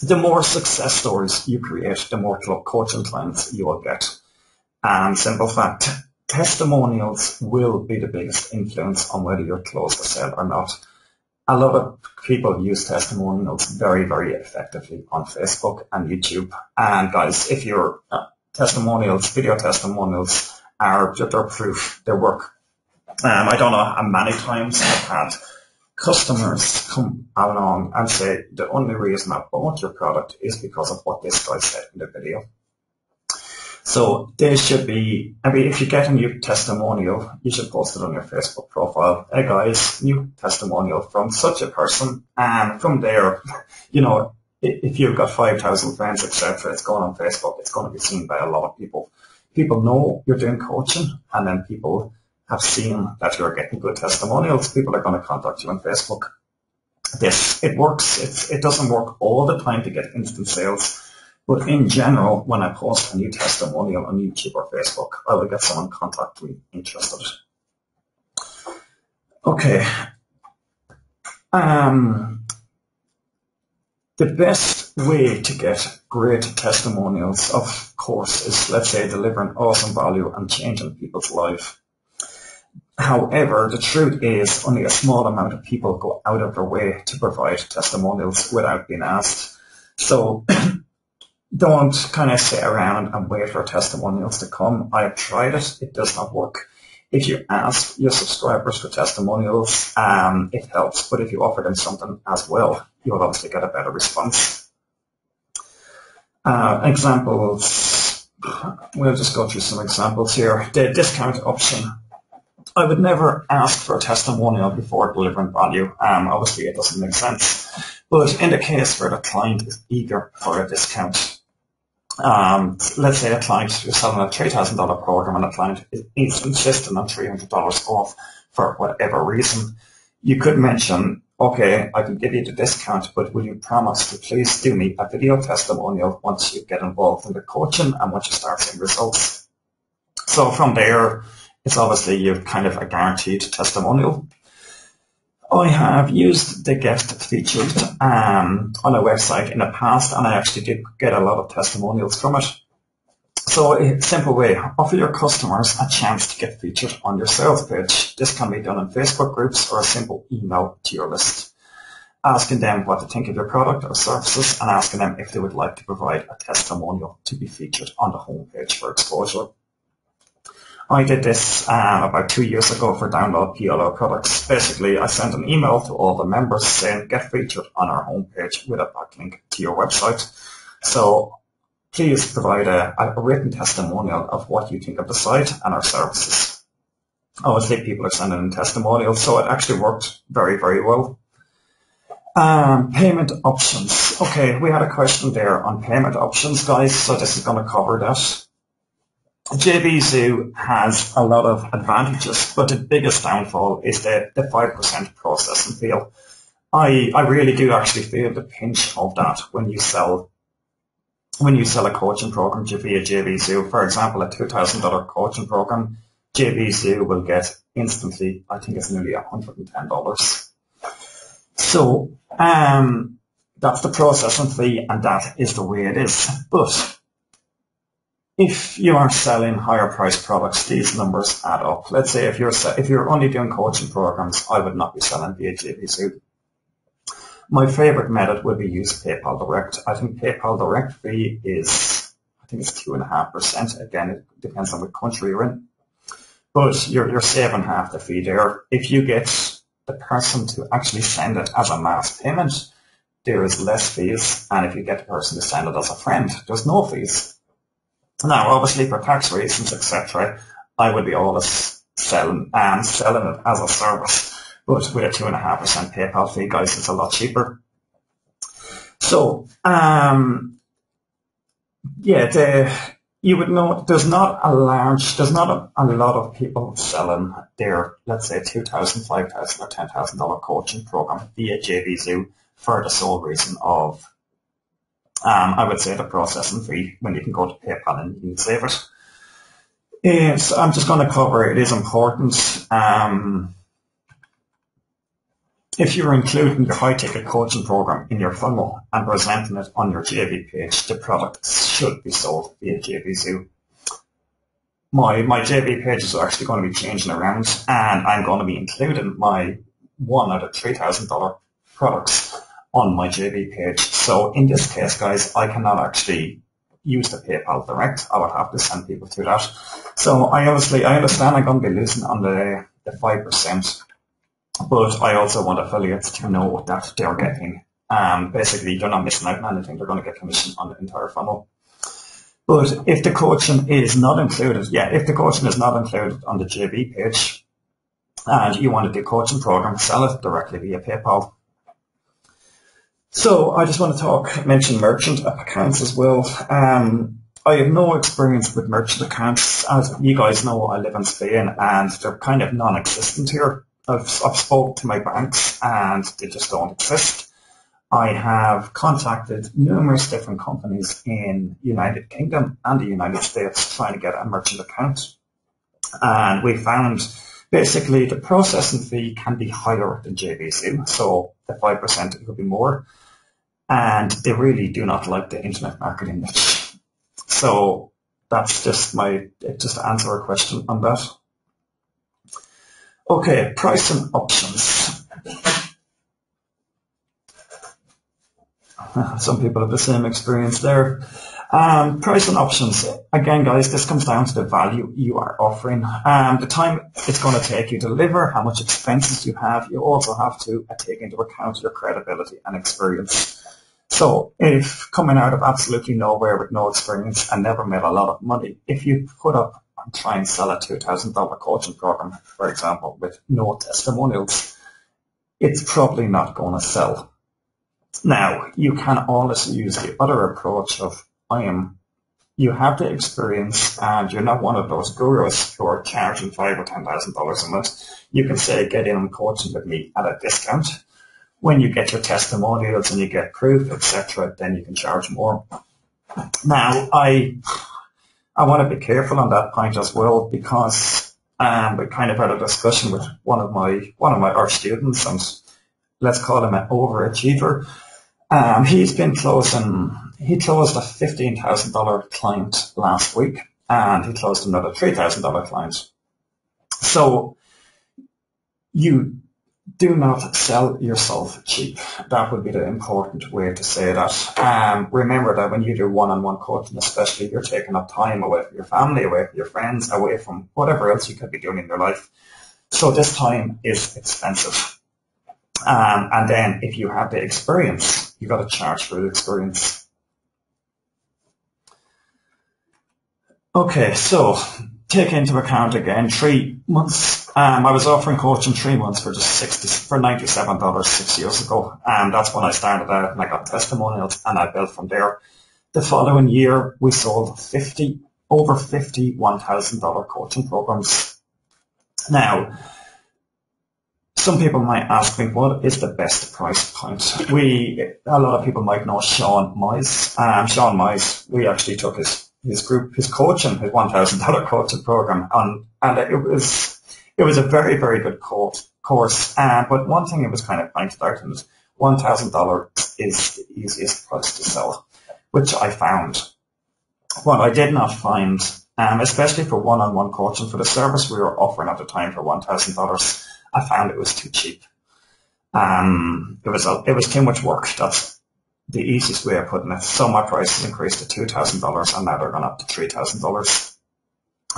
The more success stories you create, the more coaching clients you will get. And simple fact, testimonials will be the biggest influence on whether you're close to sale or not. A lot of people use testimonials very, very effectively on Facebook and YouTube. And guys, if your testimonials, video testimonials they're proof, they work. I don't know how many times I've had customers come along and say the only reason I bought your product is because of what this guy said in the video. So there should be, I mean, if you get a new testimonial, you should post it on your Facebook profile. Hey guys, new testimonial from such a person. And from there, you know, if you've got 5,000 friends, etc., it's going on Facebook. It's going to be seen by a lot of people. People know you're doing coaching, and then people have seen that you're getting good testimonials. People are going to contact you on Facebook. It works. It doesn't work all the time to get instant sales. But in general, when I post a new testimonial on YouTube or Facebook, I will get someone contact me interested. Okay. The best way to get great testimonials, of course, is, let's say, delivering awesome value and changing people's life. However, the truth is only a small amount of people go out of their way to provide testimonials without being asked. So don't kind of sit around and wait for testimonials to come. I have tried it. It does not work. If you ask your subscribers for testimonials, it helps. But if you offer them something as well, you'll obviously get a better response. Examples. We'll just go through some examples here. The discount option. I would never ask for a testimonial before delivering value. Obviously, it doesn't make sense. But in the case where the client is eager for a discount, let's say a client is selling a $3,000 program and a client is insisting on $300 off for whatever reason, you could mention, okay, I can give you the discount, but will you promise to please do me a video testimonial once you get involved in the coaching and once you start seeing results? So from there, it's obviously you've kind of a guaranteed testimonial. I have used the guest featured on a website in the past, and I actually did get a lot of testimonials from it. So a simple way, offer your customers a chance to get featured on your sales page. This can be done in Facebook groups or a simple email to your list, asking them what they think of your product or services and asking them if they would like to provide a testimonial to be featured on the homepage for exposure. I did this about 2 years ago for Download PLO products. Basically, I sent an email to all the members saying, get featured on our homepage with a backlink to your website. So please provide a written testimonial of what you think of the site and our services. Obviously, people are sending in testimonials, so it actually worked very, very well. Payment options. Okay, we had a question there on payment options, guys, so this is going to cover that. JVZoo has a lot of advantages, but the biggest downfall is the 5% processing fee. I really do actually feel the pinch of that when you sell a coaching program via JVZoo. For example, a $2,000 coaching program, JVZoo will get instantly, I think it's nearly $110. So that's the processing fee, and that is the way it is. But if you are selling higher priced products, these numbers add up. Let's say if you're only doing coaching programs, I would not be selling via JVZoo. My favorite method would be use PayPal Direct. I think PayPal Direct fee is, I think it's 2.5%. Again, it depends on what country you're in. But you're saving half the fee there. If you get the person to actually send it as a mass payment, there is less fees. And if you get the person to send it as a friend, there's no fees. Now, obviously, for tax reasons, etc., I would be always selling it as a service. But with a 2.5% PayPal fee, guys, it's a lot cheaper. So, you would know there's not a lot of people selling their, let's say, $2,000, $5,000, or $10,000 coaching program via JVZoo for the sole reason of, I would say, the processing fee when you can go to PayPal and you can save it. So I'm just going to cover it. It is important. If you're including your high-ticket coaching program in your funnel and presenting it on your JV page, the product should be sold via JVZoo. My JV pages are actually going to be changing around, and I'm going to be including my one out of $3,000 products on my JV page. So in this case, guys, I cannot actually use the PayPal Direct. I would have to send people to that. So I understand I'm going to be losing on the the 5%, but I also want affiliates to know that they're getting, basically they're not missing out on anything, they're going to get commission on the entire funnel. But if the coaching is not included, if the coaching is not included on the JB page and you want to do coaching program, sell it directly via PayPal. So I just want to mention merchant accounts as well. I have no experience with merchant accounts. As you guys know, I live in Spain and they're kind of non-existent here. I've spoken to my banks and they just don't exist. I have contacted numerous different companies in the United Kingdom and the United States trying to get a merchant account. And we found basically the processing fee can be higher than JVC, so the 5% could be more. And they really do not like the internet marketing niche. So that's just to answer a question on that. Okay, pricing options. Some people have the same experience there. Pricing options. Again, guys, this comes down to the value you are offering. The time it's going to take you to deliver, how much expenses you have. You also have to take into account your credibility and experience. So if coming out of absolutely nowhere with no experience and never made a lot of money, if you put up and try and sell a $2,000 coaching program, for example, with no testimonials, it's probably not going to sell. Now, you can always use the other approach of you have the experience and you're not one of those gurus who are charging $5,000 or $10,000 a month. You can say, get in on coaching with me at a discount. When you get your testimonials and you get proof, etc., then you can charge more. Now, I want to be careful on that point as well, because we kind of had a discussion with one of our students, and let's call him an overachiever. He closed a $15,000 client last week, and he closed another $3,000 client. So you do not sell yourself cheap. That would be the important way to say that. Remember that when you do one-on-one coaching, especially, you're taking up time away from your family, away from your friends, away from whatever else you could be doing in your life. So this time is expensive. And then if you have the experience, you've got to charge for the experience. Okay, so take into account again 3 months. I was offering coaching 3 months for just $97 6 years ago. And that's when I started out and I got testimonials and I built from there. The following year, we sold over 50 $1,000 coaching programs. Now, some people might ask me, what is the best price point? A lot of people might know Sean Mize. Sean Mize, we actually took his coaching, his $1,000 coaching program on, and it was a very, very good course. But one thing it was kind of pointed out is $1,000 is the easiest price to sell, which I found. What I did not find, especially for one-on-one coaching, for the service we were offering at the time for $1,000, I found it was too cheap. It was too much work. That's the easiest way of putting it. So my prices increased to $2,000 and now they're gone up to $3,000.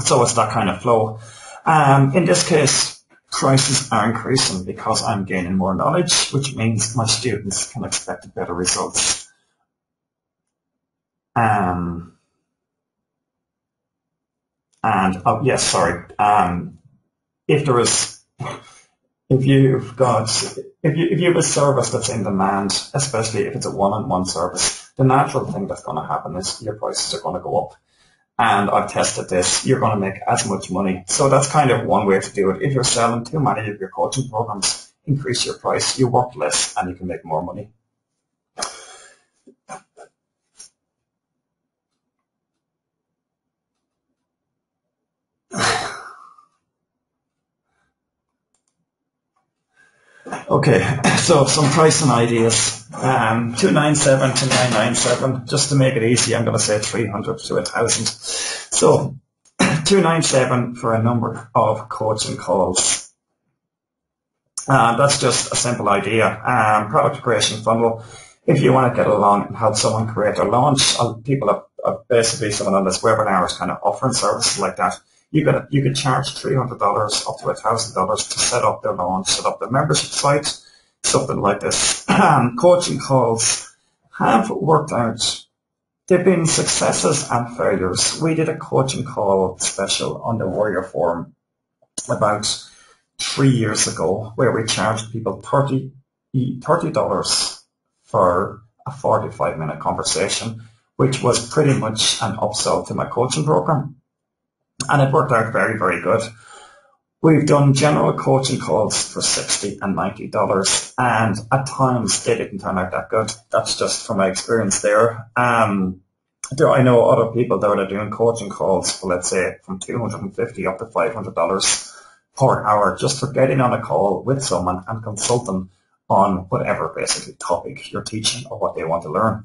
So it's that kind of flow. In this case, prices are increasing because I'm gaining more knowledge, which means my students can expect better results. If you have a service that's in demand, especially if it's a one-on-one service, the natural thing that's going to happen is your prices are going to go up. And I've tested this. You're going to make as much money. So that's kind of one way to do it. If you're selling too many of your coaching programs, increase your price. You work less and you can make more money. Okay, so some pricing ideas. 297 to 997. Just to make it easy, I'm going to say 300 to 1,000. So 297 for a number of coaching calls. That's just a simple idea. Product creation funnel. If you want to get along and help someone create a launch, people have basically someone on this webinar is kind of offering services like that. You could charge $300 up to $1,000 to set up their launch, set up their membership site, something like this. Coaching calls have worked out. They've been successes and failures. We did a coaching call special on the Warrior Forum about 3 years ago where we charged people $30 for a 45-minute conversation, which was pretty much an upsell to my coaching program. And it worked out very, very good. We've done general coaching calls for $60 and $90, and at times they didn't turn out that good. That's just from my experience there. I know other people that are doing coaching calls for, let's say, from $250 up to $500 per hour just for getting on a call with someone and consulting on whatever basically topic you're teaching or what they want to learn.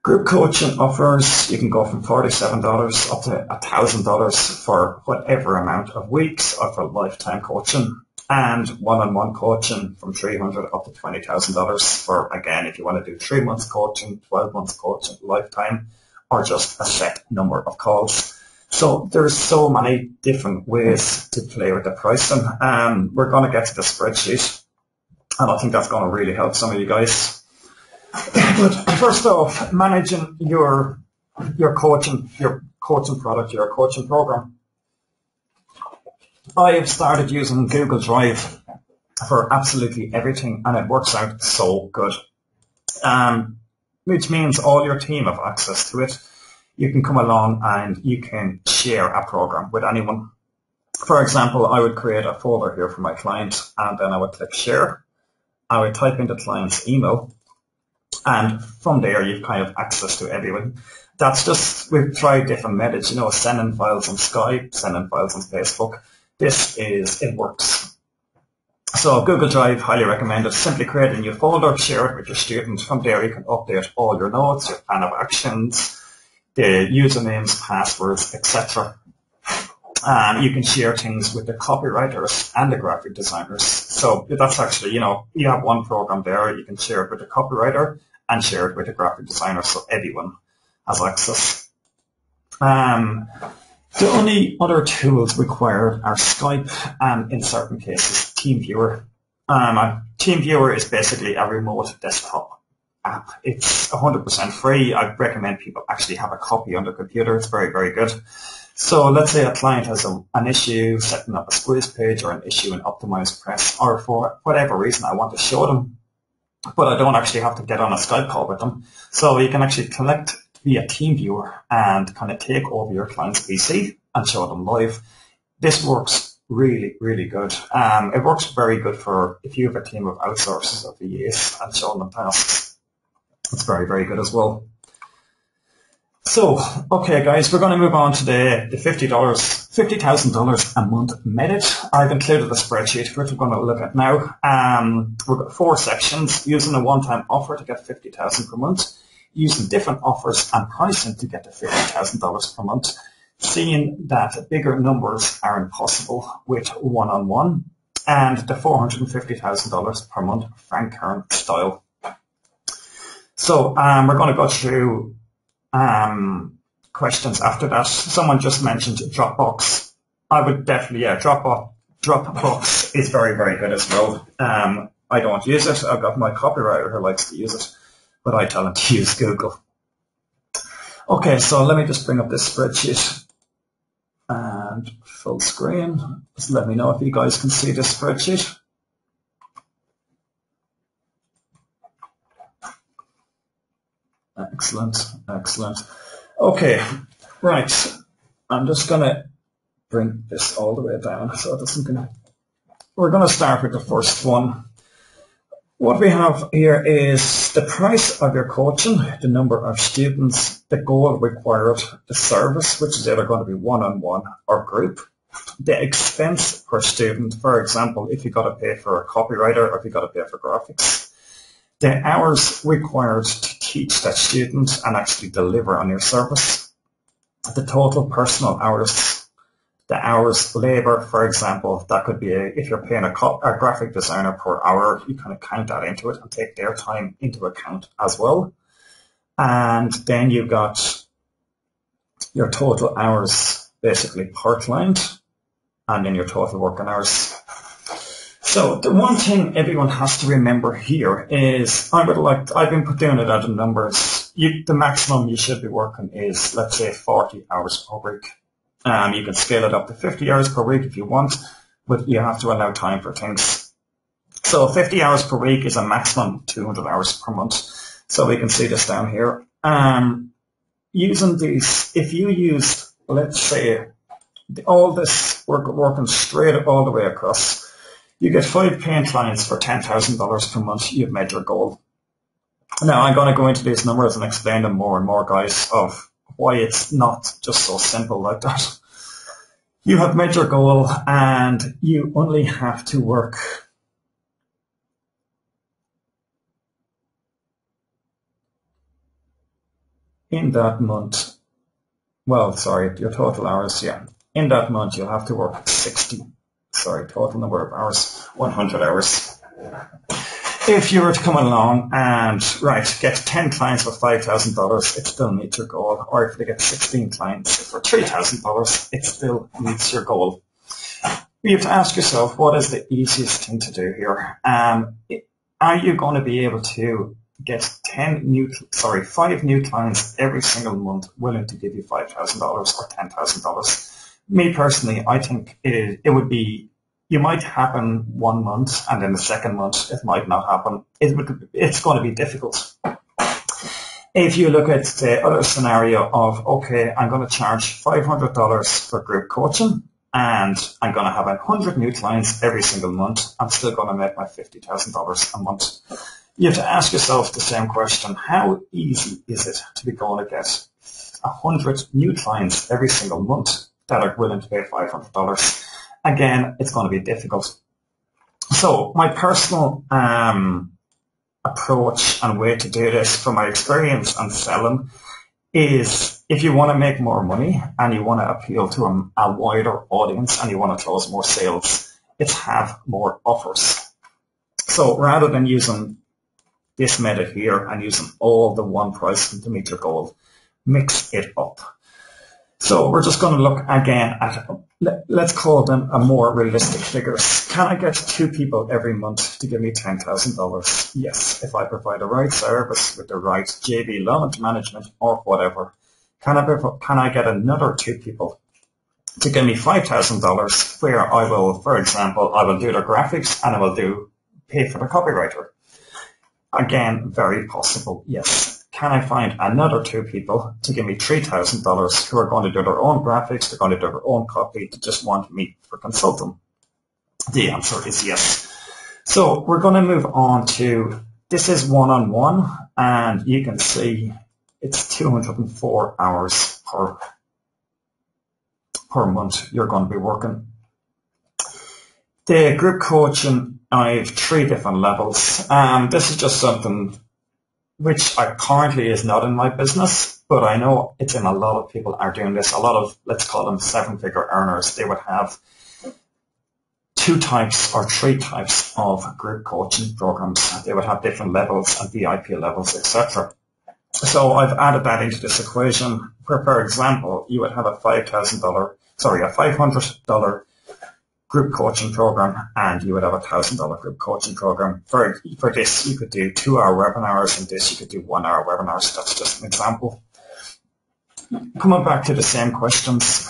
Group coaching offers, you can go from $47 up to $1,000 for whatever amount of weeks or for lifetime coaching, and one-on-one coaching from $300 up to $20,000 for, again, if you want to do 3 months coaching, 12 months coaching, lifetime, or just a set number of calls. So there's so many different ways to play with the pricing. We're going to get to the spreadsheet, and I think that's going to really help some of you guys. But first off, managing your coaching product, your coaching program. I have started using Google Drive for absolutely everything, and it works out so good. Which means all your team have access to it. You can come along and you can share a program with anyone. For example, I would create a folder here for my client, and then I would click share. I would type in the client's email, and from there you've kind of access to everyone. That's just, we've tried different methods, sending files on Skype, sending files on Facebook. It works. So Google Drive, highly recommended. Simply create a new folder, share it with your students. From there you can update all your notes, your plan of actions, the usernames, passwords, etc. You can share things with the copywriters and the graphic designers. So that's actually, you have one program there, you can share it with the copywriter and share it with the graphic designer, so everyone has access. The only other tools required are Skype and, in certain cases, TeamViewer. TeamViewer is basically a remote desktop app. It's 100% free. I recommend people actually have a copy on their computer. It's very, very good. So let's say a client has an issue setting up a squeeze page or an issue in OptimizePress, or for whatever reason I want to show them, but I don't actually have to get on a Skype call with them. So you can actually connect via TeamViewer and kind of take over your client's PC and show them live. This works really, really good. It works very good for if you have a team of outsourcers or VAs and showing them tasks. It's very, very good as well. So, okay guys, we're going to move on to the $50,000 a month method. I've included a spreadsheet which we're going to look at now. We've got 4 sections: using a one-time offer to get $50,000 per month, using different offers and pricing to get to $50,000 per month, seeing that bigger numbers are impossible with one-on-one, and the $450,000 per month Frank Kern style. So we're going to go through questions after that. Someone just mentioned Dropbox. I would definitely, Dropbox is very, very good as well. I don't use it. I've got my copywriter who likes to use it, but I tell him to use Google. Okay, so let me just bring up this spreadsheet and full screen. Just let me know if you guys can see this spreadsheet. Excellent, excellent. Okay, right. I'm just going to bring this all the way down so it doesn't go. We're going to start with the first one. What we have here is the price of your coaching, the number of students, the goal required, the service, which is either going to be one-on-one or group, the expense per student. For example, if you've got to pay for a copywriter or if you've got to pay for graphics, the hours required to teach that student and actually deliver on your service, the total personal hours, the hours labor, for example, that could be if you're paying a graphic designer per hour, you kind of count that into it and take their time into account as well. And then you've got your total hours basically per client, and then your total working hours. So the one thing everyone has to remember here is, I've been doing it at the numbers. The maximum you should be working is, let's say, 40 hours per week. You can scale it up to 50 hours per week if you want, but you have to allow time for things. So 50 hours per week is a maximum 200 hours per month. So we can see this down here. Using these, if you use, let's say, all this working straight all the way across, you get 5 paying clients for $10,000 per month. You've made your goal. Now, I'm going to go into these numbers and explain them more and more, guys, of why it's not just so simple like that. You have made your goal, and you only have to work in that month. Well, sorry, your total hours, yeah. In that month, you'll have to work total number of hours, 100 hours. If you were to come along and, get 10 clients for $5,000, it still meets your goal. Or if you get 16 clients for $3,000, it still meets your goal. You have to ask yourself, what is the easiest thing to do here? Are you going to be able to get 5 new clients every single month willing to give you $5,000 or $10,000? Me personally, I think it would be, you might happen 1 month, and then the second month it might not happen. It's going to be difficult. If you look at the other scenario of, okay, I'm going to charge $500 for group coaching, and I'm going to have 100 new clients every single month, I'm still going to make my $50,000 a month. You have to ask yourself the same question. How easy is it to be going to get 100 new clients every single month that are willing to pay $500? Again, it's going to be difficult. So my personal approach and way to do this from my experience on selling is, if you want to make more money and you want to appeal to a wider audience and you want to close more sales, it's have more offers. So rather than using this method here and using all the one price to meet your goal, mix it up. So we're just going to look again at, let's call them a more realistic figures. Can I get 2 people every month to give me $10,000? Yes, if I provide the right service with the right JV launch management or whatever. Can I get another 2 people to give me $5,000 where I will, for example, I will do the graphics and I will pay for the copywriter? Again, very possible, yes. Can I find another 2 people to give me $3,000 who are going to do their own graphics, they're going to do their own copy, to just want me for consulting? The answer is yes. So we're going to move on to, this is one-on-one, and you can see it's 204 hours per month you're going to be working. The group coaching, I have 3 different levels. This is just something which currently is not in my business, but I know it's in a lot of people are doing this. A lot of, let's call them 7-figure earners, they would have 2 types or 3 types of group coaching programs. They would have different levels and VIP levels, etc. So I've added that into this equation where, for example, you would have a $500 group coaching program, and you would have a $1,000 group coaching program. For this, you could do 2-hour webinars, and this you could do 1-hour webinars. That's just an example. Coming back to the same questions,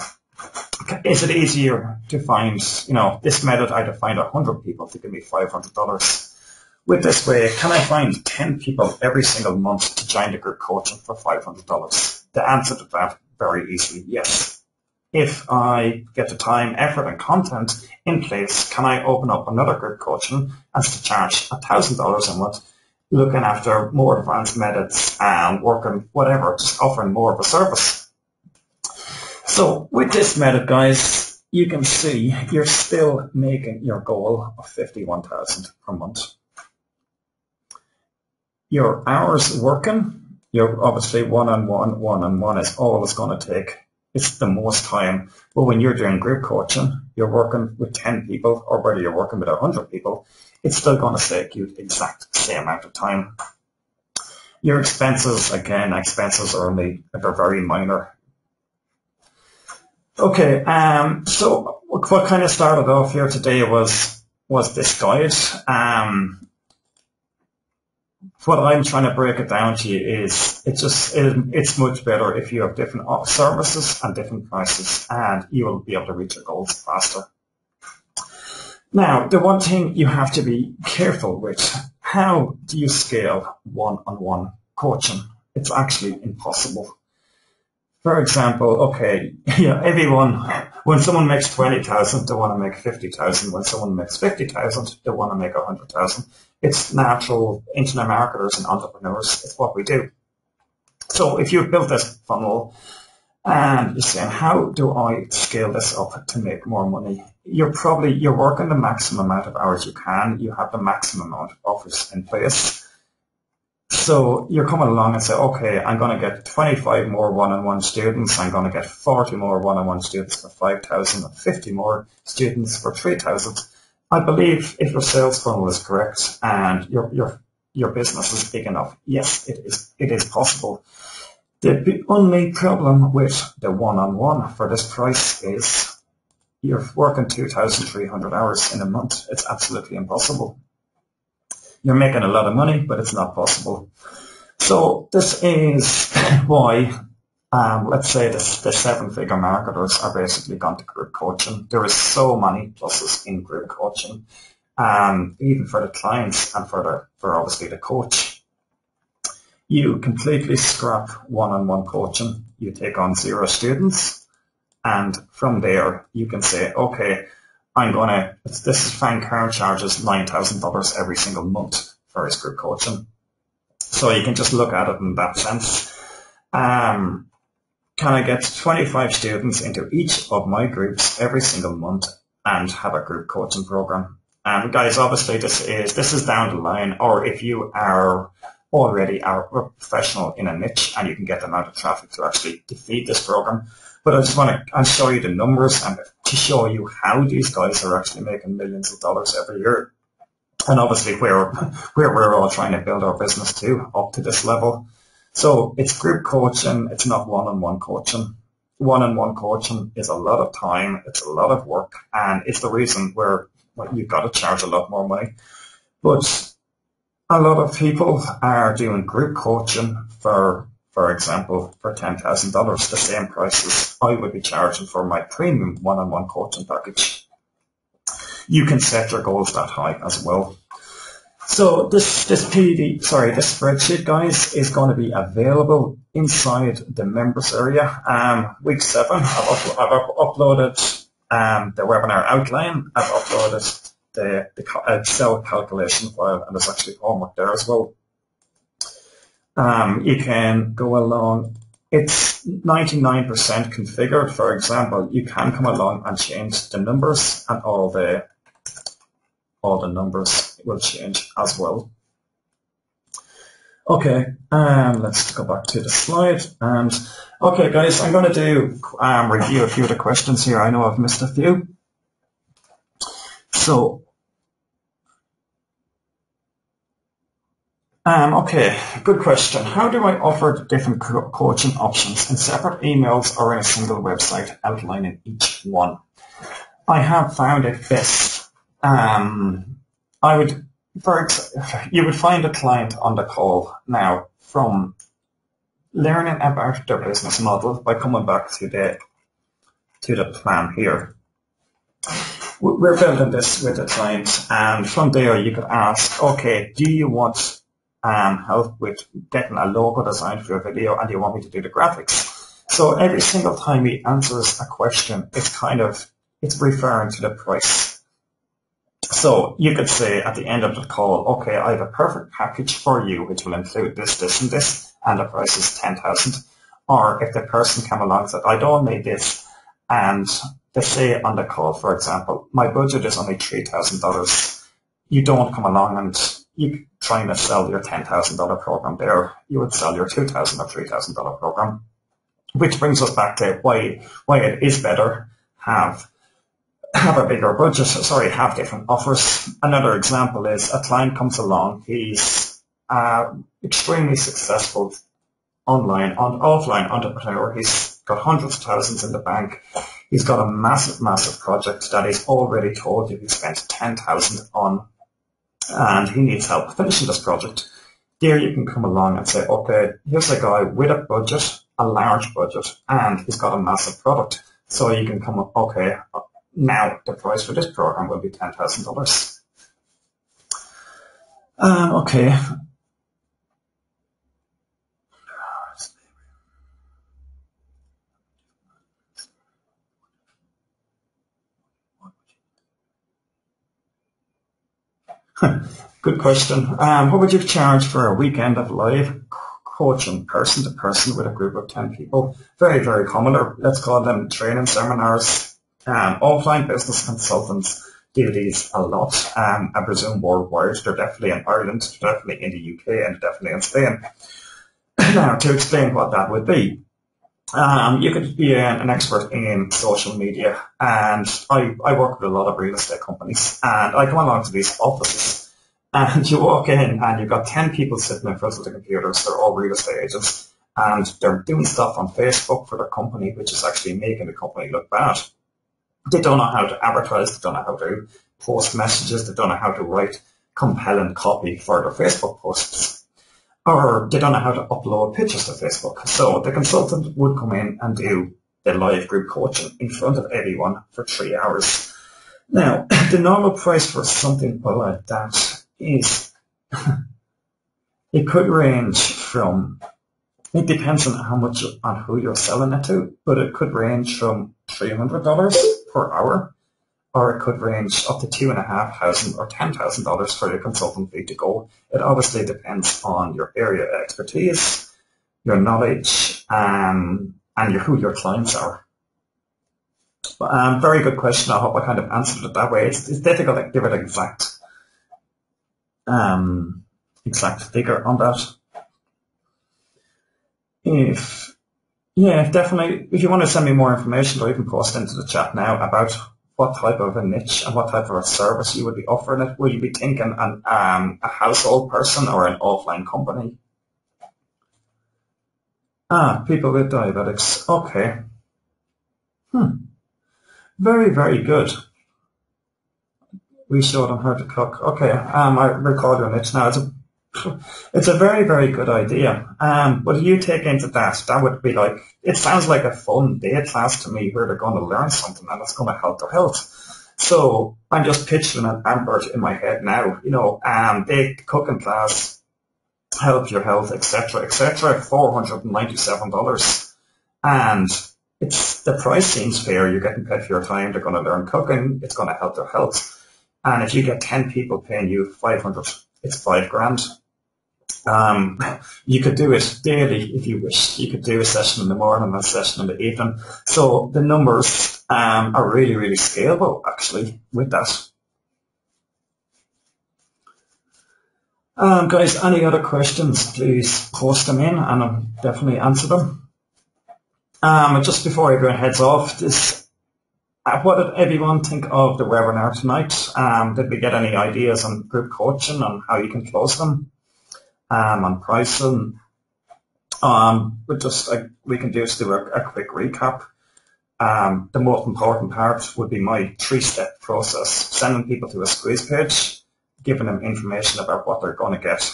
is it easier to find, this method, I had to find 100 people to give me $500. With this way, can I find 10 people every single month to join the group coaching for $500? The answer to that, very easily, yes. If I get the time, effort, and content in place, can I open up another group coaching and to charge $1,000 a month, looking after more advanced methods and working whatever, just offering more of a service? So with this method, guys, you can see you're still making your goal of $51,000 per month. Your hours working, you're obviously one-on-one is all it's going to take. It's the most time. But when you're doing group coaching, you're working with 10 people, or whether you're working with 100 people, it's still going to take you the exact same amount of time. Your expenses, again, expenses are they're very minor. Okay, so what kind of started off here today was this guide. What I'm trying to break it down to you is it's much better if you have different services and different prices, and you will be able to reach your goals faster. Now, the one thing you have to be careful with, how do you scale one-on-one coaching? It's actually impossible. For example, okay, everyone, when someone makes 20,000, they want to make 50,000. When someone makes 50,000, they want to make 100,000. It's natural. Internet marketers and entrepreneurs, it's what we do. So if you've built this funnel and you're saying, how do I scale this up to make more money? You're working the maximum amount of hours you can. You have the maximum amount of offers in place. So you're coming along and say, okay, I'm going to get 25 more one-on-one students. I'm going to get 40 more one-on-one students for 5,000 and 50 more students for 3,000. I believe if your sales funnel is correct and your business is big enough, yes, it is possible. The only problem with the one-on-one for this price is you're working 2,300 hours in a month. It's absolutely impossible. You're making a lot of money, but it's not possible. So this is why, let's say the 7-figure marketers are basically gone to group coaching. There is so many pluses in group coaching, even for the clients and for obviously the coach. You completely scrap one-on-one coaching. You take on 0 students, and from there you can say, okay, this is Frank Kern charges $9,000 every single month for his group coaching. So you can just look at it in that sense. Can I get 25 students into each of my groups every single month and have a group coaching program? Guys, obviously this is down the line, or if you are already a professional in a niche and you can get the amount of traffic to actually feed this program. But I just want to show you the numbers and to show you how these guys are actually making millions of dollars every year. And obviously where we're all trying to build our business to, up to this level. So it's group coaching, it's not one-on-one coaching. One-on-one coaching is a lot of time, it's a lot of work, and it's the reason where you've got to charge a lot more money. But a lot of people are doing group coaching for example, for $10,000, the same prices I would be charging for my premium one-on-one coaching package. You can set your goals that high as well. So this spreadsheet, guys, is going to be available inside the members area. Week 7, I've uploaded the webinar outline. I've uploaded the Excel calculation file, and there's actually homework there as well. You can go along. It's 99% configured. For example, you can come along and change the numbers, and all the numbers will change as well. Okay, let's go back to the slide. And okay, guys, I'm going to do review a few of the questions here. I know I've missed a few. So. Okay, good question. How do I offer different coaching options in separate emails or in a single website outlining each one? I have found it best. You would find a client on the call now from learning about their business model by coming back to the plan here. We're building this with the client, and from there you could ask, okay, do you want help with getting a logo designed for your video, and you want me to do the graphics? So every single time he answers a question, it's referring to the price. So you could say at the end of the call, okay, I have a perfect package for you which will include this, this, and this, and the price is 10,000. Or if the person came along and said, I don't need this, and they say on the call, for example, my budget is only $3,000. You don't come along and you trying to sell your $10,000 program there. You would sell your $2,000 or $3,000 program, which brings us back to why it is better have a bigger budget. Have different offers. Another example is a client comes along. He's extremely successful offline entrepreneur. He's got hundreds of thousands in the bank. He's got a massive, massive project that he's already told you he spent 10,000 on, and he needs help finishing this project. There you can come along and say, okay, here's a guy with a budget, a large budget, and he's got a massive product. So you can come up, okay, now the price for this program will be $10,000. Okay. Good question. What would you charge for a weekend of live coaching person to person with a group of 10 people? Very, very common, or let's call them training seminars. Offline business consultants do these a lot. I presume worldwide. They're definitely in Ireland, they're definitely in the UK, and definitely in Spain. Now, to explain what that would be, you could be an expert in social media, and I work with a lot of real estate companies, and I come along to these offices, and you walk in and you've got 10 people sitting in front of the computers. They're all real estate agents, and they're doing stuff on Facebook for their company, which is actually making the company look bad. They don't know how to advertise, they don't know how to post messages, they don't know how to write compelling copy for their Facebook posts, or they don't know how to upload pictures to Facebook. So the consultant would come in and do the live group coaching in front of everyone for 3 hours. Now, the normal price for something like that is, it could range from, it depends on how much, on who you're selling it to, but it could range from $300 per hour, or it could range up to $2,500 or $10,000 for your consultant fee to go. It obviously depends on your area of expertise, your knowledge, and who your clients are. But, very good question. I hope I kind of answered it that way. It's difficult to give it an exact figure on that. Definitely, if you want to send me more information, or you can post into the chat now about what type of a niche and what type of a service you would be offering it. Will you be thinking a household person or an offline company? People with diabetics. Okay. Very, very good. We showed them how to cook. Okay, I recall your niche now. It's a very, very good idea. What do you take into that? That would be like, it sounds like a fun day class to me where they're going to learn something and it's going to help their health. So I'm just picturing an Ambert in my head now, the cooking class, help your health, etc., $497. And the price seems fair. You're getting paid for your time. They're going to learn cooking. It's going to help their health. And if you get 10 people paying you $500, it's $5,000. You could do it daily if you wish. You could do a session in the morning and a session in the evening. So the numbers are really, really scalable, actually, with that. Guys, any other questions, please post them in and I'll definitely answer them. Just before everyone heads off, what did everyone think of the webinar tonight? Did we get any ideas on group coaching and how you can close them? On pricing? We can just do a quick recap. The most important part would be my 3-step process: sending people to a squeeze page, giving them information about what they're going to get,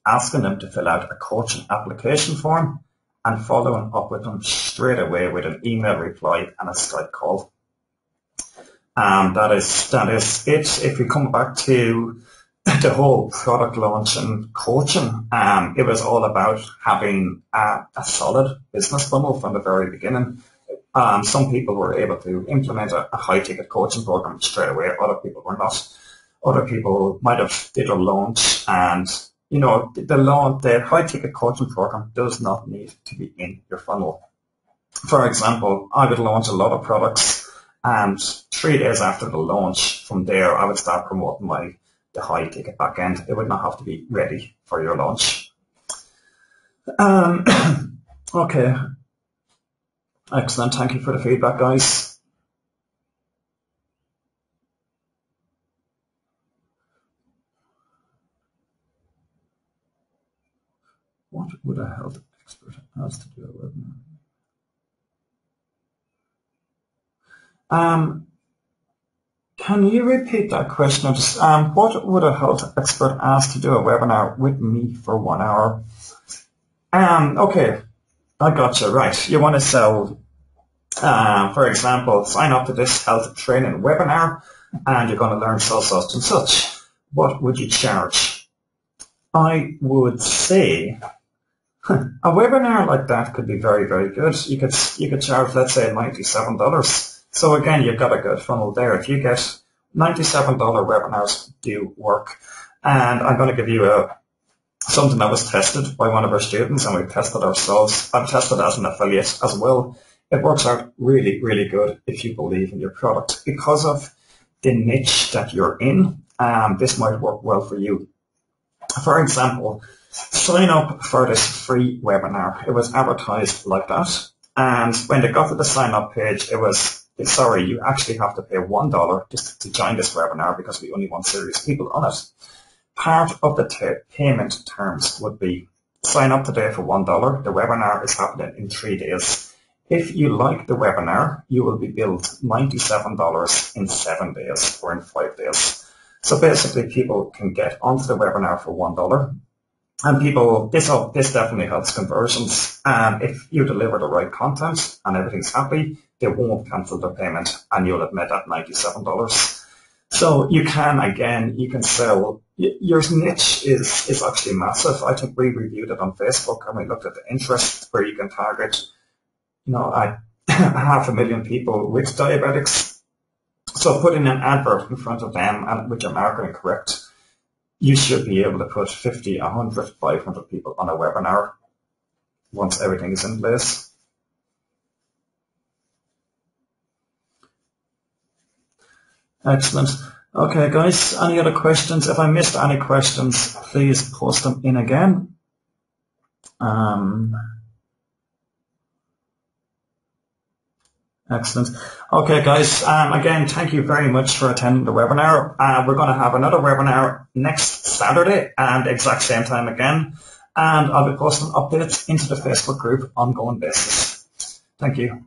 asking them to fill out a coaching application form, and following up with them straight away with an email reply and a Skype call. That is it. If we come back to the whole product launch and coaching, it was all about having a solid business funnel from the very beginning. Some people were able to implement a high-ticket coaching program straight away. Other people were not. Other people might have did a launch, and the high-ticket coaching program does not need to be in your funnel. For example, I would launch a lot of products, and 3 days after the launch, from there, I would start promoting the high-ticket back end. It would not have to be ready for your launch. Okay. Excellent. Thank you for the feedback, guys. What would a health expert ask to do a webinar? Can you repeat that question? What would a health expert ask to do a webinar with me for 1 hour? Okay, I gotcha. Right. You want to sell, for example, sign up to this health training webinar and you're going to learn such and such. What would you charge? I would say a webinar like that could be very, very good. You could charge, let's say, $97. So again, you've got a good funnel there. If you get $97 webinars do work. And I'm going to give you something that was tested by one of our students, and we've tested ourselves. I've tested as an affiliate as well. It works out really, really good if you believe in your product. Because of the niche that you're in, this might work well for you. For example, sign up for this free webinar. It was advertised like that. And when they got to the sign up page, it was, sorry, you actually have to pay $1 just to join this webinar because we only want serious people on it. Part of the payment terms would be sign up today for $1. The webinar is happening in 3 days. If you like the webinar, you will be billed $97 in 7 days or in 5 days. So basically people can get onto the webinar for $1. And people, this definitely helps conversions. And if you deliver the right content and everything's happy, they won't cancel the payment and you'll admit at $97. So you can sell, your niche is actually massive. I think we reviewed it on Facebook and we looked at the interest where you can target, 500,000 people with diabetics. So putting an advert in front of them and with your marketing correct, you should be able to put 50, 100, 500 people on a webinar once everything is in place. Excellent. Okay, guys, any other questions? If I missed any questions, please post them in again. Excellent. Okay, guys, again, thank you very much for attending the webinar. We're going to have another webinar next Saturday and exact same time again. And I'll be posting updates into the Facebook group on an ongoing basis. Thank you.